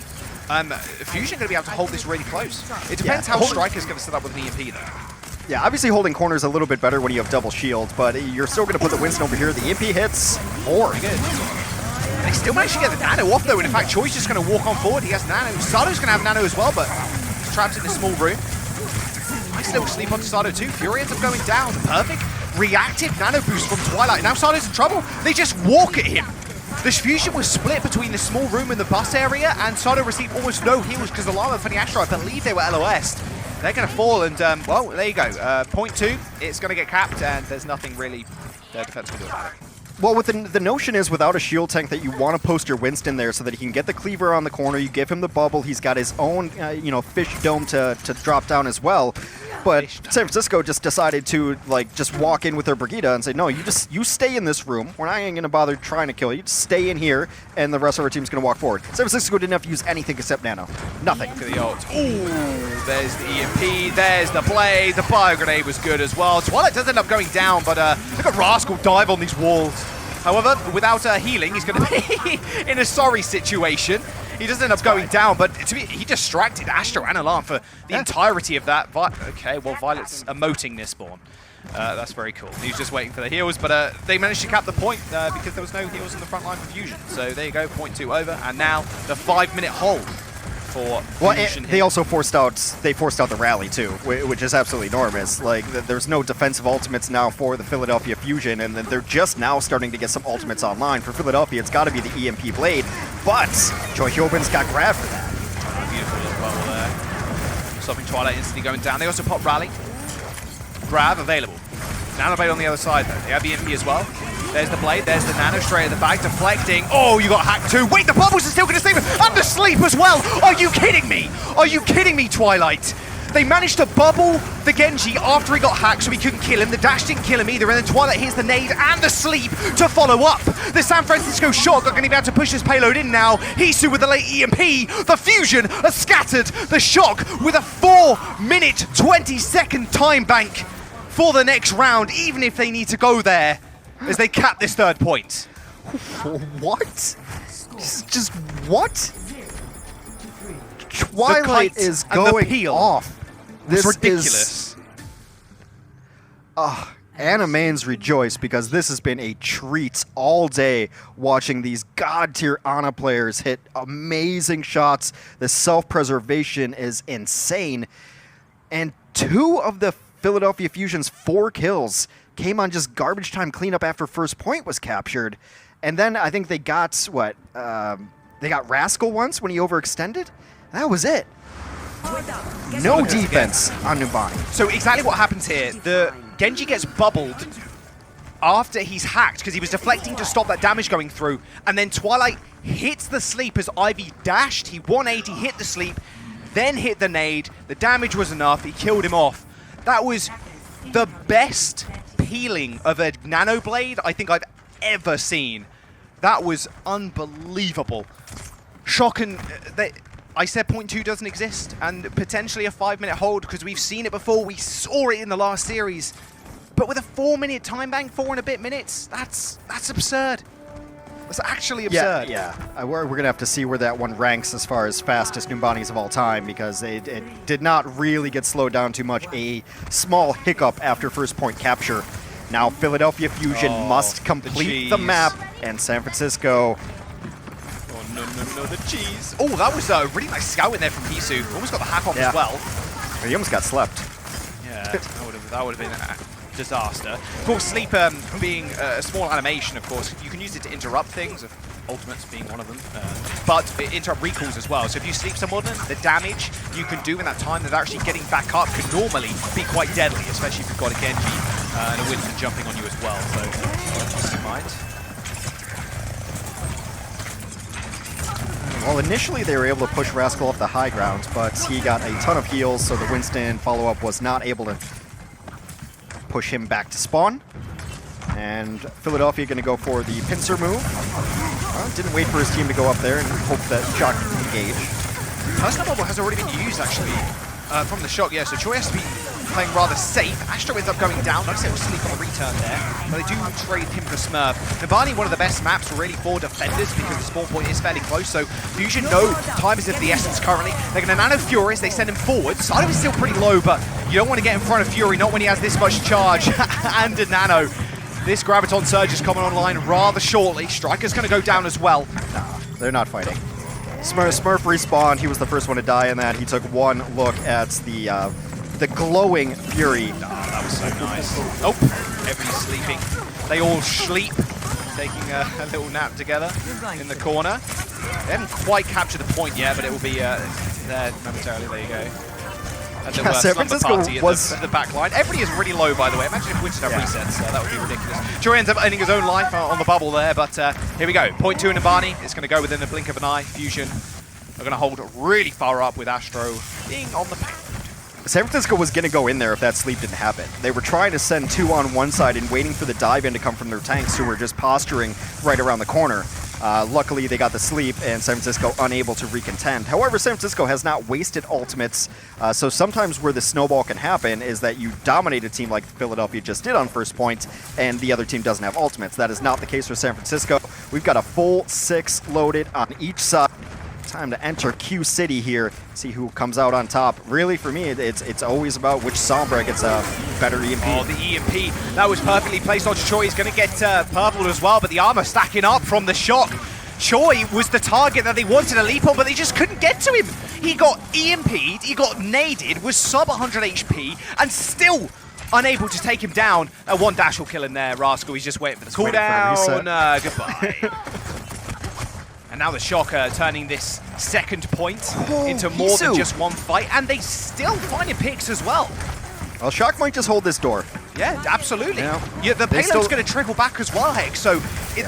Fusion going to be able to hold this really close. It depends how Striker's going to set up with an EMP though. Yeah, obviously holding corners a little bit better when you have double shield, but you're still going to put the Winston over here. The EMP hits hard. Good. They still managed to get the Nano off though, and in fact, Choi's just going to walk on forward. He has Nano. Sado's going to have Nano as well, but he's trapped in this small room. Nice little sleep onto Sado too. Fury ends up going down. Perfect reactive Nano boost from Twilight. Now Sado's in trouble. They just walk at him. This Fusion was split between the small room and the bus area, and Sado received almost no heals because the Llama for the Astro, I believe they were LOS. They're going to fall, and well, there you go. Point 2, it's going to get capped, and there's nothing really their defense can do about it. Well, with the notion is without a shield tank that you want to post your Winston there so that he can get the cleaver on the corner. You give him the bubble. He's got his own, fish dome to drop down as well. But San Francisco just decided to just walk in with their Brigitte and say, no, you stay in this room. We're not even going to bother trying to kill you. Just stay in here, and the rest of our team's going to walk forward. San Francisco didn't have to use anything except Nano. Nothing. Look at the ult. Ooh, there's the EMP. There's the play. The fire grenade was good as well. Twilight does end up going down, but look at Rascal dive on these walls. However, without healing, he's going to be in a sorry situation. He does end up going down, but he distracted Astro and Alarm for the entirety of that. Okay, well, Violet's emoting this spawn. That's very cool. He was just waiting for the heals, but they managed to cap the point because there was no heals in the front line for Fusion. So there you go, point 2 over, and now the 5-minute hold for Fusion. They also forced out the rally too, which is absolutely enormous. There's no defensive ultimates now for the Philadelphia Fusion, and they're just now starting to get some ultimates online. For Philadelphia, it's got to be the EMP Blade, but Choi Hyobin's got grab for that. Beautiful as well there. Stopping Twilight instantly going down. They also pop Rally. Grab available. Nano Blade on the other side though. They have the EMP as well. There's the Blade, there's the Nano straight at the back, deflecting. Oh, you got hacked too. Wait, the bubbles are still going to save him. And the sleep as well. Are you kidding me? Are you kidding me, Twilight? They managed to bubble the Genji after he got hacked so he couldn't kill him. The dash didn't kill him either. And then Twilight hits the nade and the sleep to follow up. The San Francisco Shock are going to be able to push this payload in now. Hisu with the late EMP. The Fusion has scattered the Shock with a 4-minute, 20-second time bank for the next round, even if they need to go there as they cap this 3rd point. What? Just what? Twilight is going off. This is ridiculous. Anna Mains rejoice because this has been a treat all day watching these god-tier Ana players hit amazing shots. The self-preservation is insane. And 2 of the Philadelphia Fusion's 4 kills came on just garbage time cleanup after first point was captured. And then I think they got, they got Rascal once when he overextended. That was it. No defense on Numbani. So exactly what happens here, the Genji gets bubbled after he's hacked, because he was deflecting to stop that damage going through, and then Twilight hits the sleep as Ivy dashed. He 180, hit the sleep, then hit the nade. The damage was enough. He killed him off. That was the best peeling of a Nano Blade I think I've ever seen. That was unbelievable. Shock and... I said point 2 doesn't exist, and potentially a 5-minute hold, because we've seen it before. We saw it in the last series. But with a 4-minute time bank, 4 and a bit minutes, that's absurd. That's actually absurd. Yeah. We're going to have to see where that one ranks as far as fastest Numbanis of all time, because it did not really get slowed down too much. A small hiccup after first point capture. Now Philadelphia Fusion must complete the map, and San Francisco... No, the cheese. Oh, that was a really nice scout in there from Pisu. Almost got the hack off as well. He almost got slept. Yeah, that would have been a disaster. Of course, Sleep being a small animation, of course, you can use it to interrupt things, Ultimates being one of them, but it interrupt recalls as well. So if you sleep someone, the damage you can do in that time that they're actually getting back up could normally be quite deadly, especially if you've got a Genji and a Winston jumping on you as well. So keep in mind. Well, initially they were able to push Rascal off the high ground, but he got a ton of heals, so the Winston follow-up was not able to push him back to spawn. And Philadelphia going to go for the pincer move. Well, didn't wait for his team to go up there and hope that Shock could engage. Personal bubble has already been used, actually, from the Shock, yeah, so Choi has to be playing rather safe. Astro ends up going down. Like I said, we'll sleep on the return there, but they do trade him for Smurf. Nabani, one of the best maps really for defenders because the spawn point is fairly close, so Fusion know time is of the essence currently. They're going to nano Furies, they send him forward. Sado is still pretty low, but you don't want to get in front of Fury, not when he has this much charge and a nano. This Graviton Surge is coming online rather shortly. Striker's going to go down as well. Nah, they're not fighting. Smurf respawned. He was the first one to die in that. He took one look at the glowing Fury. Oh, that was so nice. Oh, everybody's sleeping. They all sleep, taking a little nap together in the corner. They haven't quite captured the point yet, but it will be there momentarily. There you go. Yeah, San Francisco was the back line. Everybody is really low, by the way. Imagine if Winston had resets. That would be ridiculous. Joey ends up ending his own life on the bubble there, but here we go. Point 2 in Nabani. It's going to go within the blink of an eye. Fusion are going to hold really far up with Astro being on the payload. San Francisco was going to go in there if that sleep didn't happen. They were trying to send 2 on one side and waiting for the dive in to come from their tanks, who were just posturing right around the corner. Luckily, they got the sleep, and San Francisco unable to recontend. However, San Francisco has not wasted ultimates, so sometimes where the snowball can happen is that you dominate a team like Philadelphia just did on first point, and the other team doesn't have ultimates. That is not the case for San Francisco. We've got a full 6 loaded on each side. Time to enter Q City here, see who comes out on top. Really, for me, it's always about which Sombra gets a better EMP. Oh, the EMP, that was perfectly placed on Choi. He's going to get purpled as well, but the armor stacking up from the Shock. Choi was the target that they wanted to leap on, but they just couldn't get to him. He got EMP'd, he got naded, was sub 100 HP, and still unable to take him down. One dash will kill him there, Rascal. He's just waiting for the cooldown. Goodbye. And now the Shock turning this second point into more than just one fight, and they still finding picks as well. Well, Shock might just hold this door. Yeah, absolutely. Yeah, the payload's going to trickle back as well, Hex. So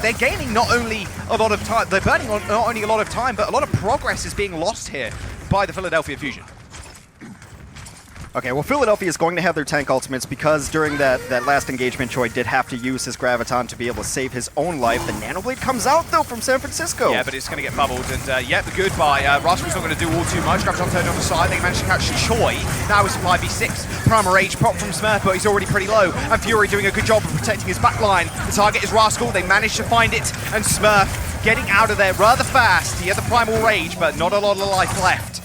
they're gaining not only a lot of time, they're burning not only a lot of time, but a lot of progress is being lost here by the Philadelphia Fusion. Okay, well, Philadelphia is going to have their tank ultimates because during that last engagement, Choi did have to use his Graviton to be able to save his own life. The Nanoblade comes out, though, from San Francisco. Yeah, but it's going to get bubbled, and yep, goodbye. Rascal's not going to do all too much. Graviton turned on the side, they managed to catch Choi. Now it's 5v6. Primal Rage pop from Smurf, but he's already pretty low. And Fury doing a good job of protecting his back line. The target is Rascal, they managed to find it, and Smurf getting out of there rather fast. He had the Primal Rage, but not a lot of life left.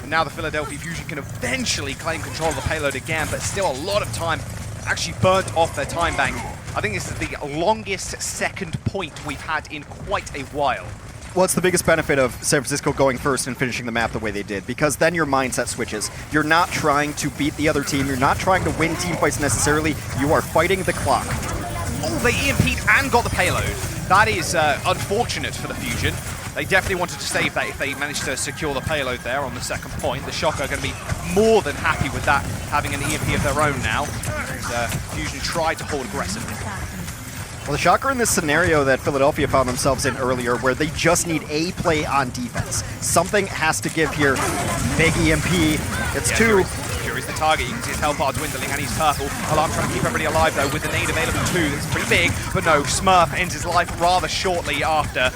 Now the Philadelphia Fusion can eventually claim control of the payload again, but still a lot of time actually burnt off their time bank. I think this is the longest second point we've had in quite a while. Well, it's the biggest benefit of San Francisco going first and finishing the map the way they did, because then your mindset switches. You're not trying to beat the other team. You're not trying to win team fights necessarily. You are fighting the clock. Oh, they EMP'd and got the payload. That is unfortunate for the Fusion. They definitely wanted to save that if they managed to secure the payload there on the second point. The Shock are going to be more than happy with that, having an EMP of their own now. Fusion tried to hold aggressively. Well, the shocker in this scenario that Philadelphia found themselves in earlier, where they just need a play on defense. Something has to give here. Big EMP. It's two. Fury's the target. You can see his health bar dwindling, and he's purple. Alarm trying to keep everybody alive, though, with the nade available too. It's pretty big, but no, Smurf ends his life rather shortly after.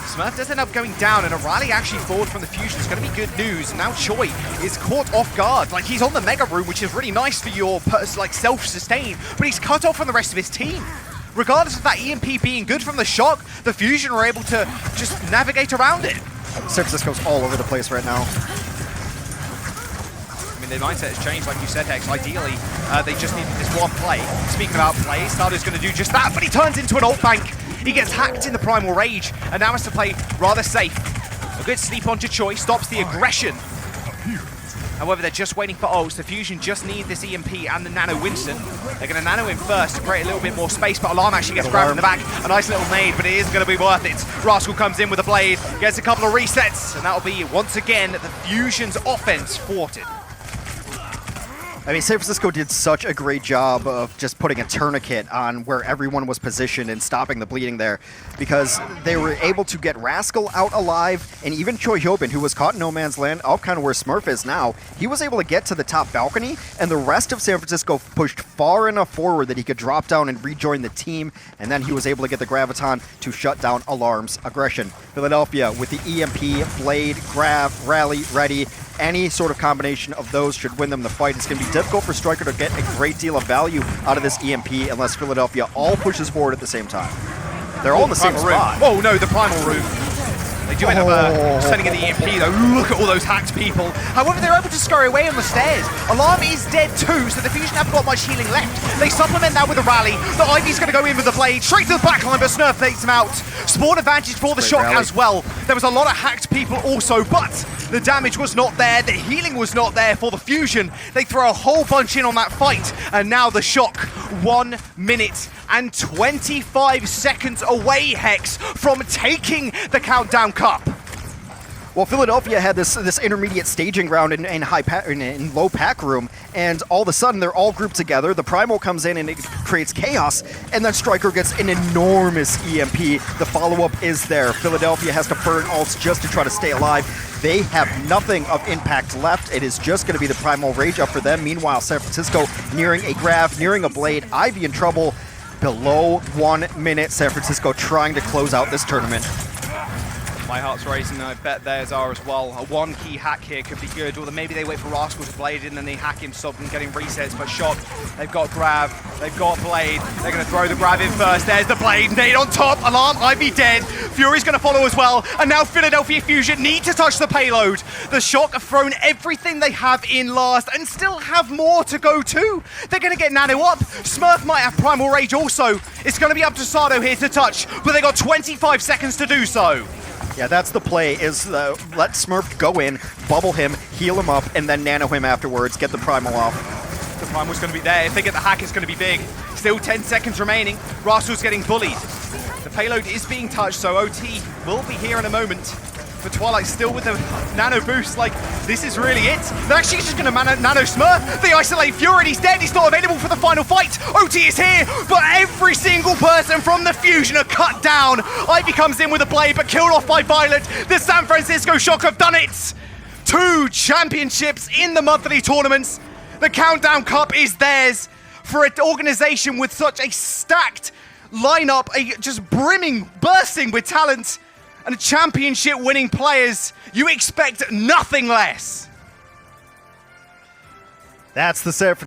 Smurf does end up going down, and a rally actually forward from the Fusion is going to be good news. Now Choi is caught off guard. Like, he's on the Mega Room, which is really nice for your self-sustain, but he's cut off from the rest of his team. Regardless of that EMP being good from the shock, the Fusion are able to just navigate around it. San Francisco's all over the place right now. I mean, their mindset has changed, like you said, Hex. Ideally, they just need this one play. Speaking about plays, Sado's going to do just that, but he turns into an ult bank. He gets hacked in the Primal Rage, and now has to play rather safe. A good sleep onto Choi, stops the aggression. However, they're just waiting for ults. The Fusion just need this EMP and the Nano Winston. They're going to Nano him first to create a little bit more space, but Alarm actually gets grabbed in the back. A nice little nade, but it is going to be worth it. Rascal comes in with a blade, gets a couple of resets, and that'll be, once again, the Fusion's offense thwarted. I mean, San Francisco did such a great job of just putting a tourniquet on where everyone was positioned and stopping the bleeding there, because they were able to get Rascal out alive, and even Choi Hyobin, who was caught in no man's land, up kind of where Smurf is now, he was able to get to the top balcony, and the rest of San Francisco pushed far enough forward that he could drop down and rejoin the team, and then he was able to get the Graviton to shut down Alarm's aggression. Philadelphia with the EMP, Blade, Grav, Rally, ready. Any sort of combination of those should win them the fight. It's going to be difficult for Striker to get a great deal of value out of this EMP unless Philadelphia all pushes forward at the same time. They're all in the same spot. Oh no, the Primal Room. They do end up sending in the EMP though. Look at all those hacked people. However, they're able to scurry away on the stairs. Alarm is dead too, so the Fusion haven't got much healing left. They supplement that with a rally. The Ivy's going to go in with the blade, straight to the backline, but Snurf takes him out. Spawn advantage for the Great shock rally. as well. There was a lot of hacked people also, but the damage was not there. The healing was not there for the Fusion. They throw a whole bunch in on that fight, and now the shock 1 minute and 25 seconds away, Hex, from taking the Countdown Cup. Well, Philadelphia had this intermediate staging ground in low pack room, and all of a sudden they're all grouped together. The Primal comes in and it creates chaos, and then Striker gets an enormous EMP. The follow-up is there. Philadelphia has to burn ults just to try to stay alive. They have nothing of impact left. It is just going to be the Primal Rage up for them. Meanwhile, San Francisco nearing a Grav, nearing a Blade. Ivy in trouble. Below 1 minute, San Francisco trying to close out this tournament. My heart's racing, I bet theirs are as well. A one key hack here could be good, or then maybe they wait for Rascal to Blade and then they hack him, stop him getting resets. But Shock, they've got Grav, they've got Blade. They're going to throw the Grav in first. There's the Blade, nade on top, Alarm, Ivy dead. Fury's going to follow as well, and now Philadelphia Fusion need to touch the payload. The Shock have thrown everything they have in last and still have more to go to. They're going to get Nano up. Smurf might have Primal Rage also. It's going to be up to Sado here to touch, but they got 25 seconds to do so. Yeah, that's the play, is let Smurf go in, bubble him, heal him up, and then nano him afterwards, get the Primal off. The Primal's going to be there. If they get the hack, it's going to be big. Still 10 seconds remaining. Rascal's getting bullied. The payload is being touched, so OT will be here in a moment. But Twilight still with the nano boost, like, this is really it. They're actually just going to nano Smurf. They isolate Fury, and he's dead. He's not available for the final fight. OT is here, but every single person from the Fusion are cut down. Ivy comes in with a blade, but killed off by Violet. The San Francisco Shock have done it. 2 championships in the monthly tournaments. The Countdown Cup is theirs for an organization with such a stacked lineup, just brimming, bursting with talent, and championship-winning players. You expect nothing less. That's the San Francisco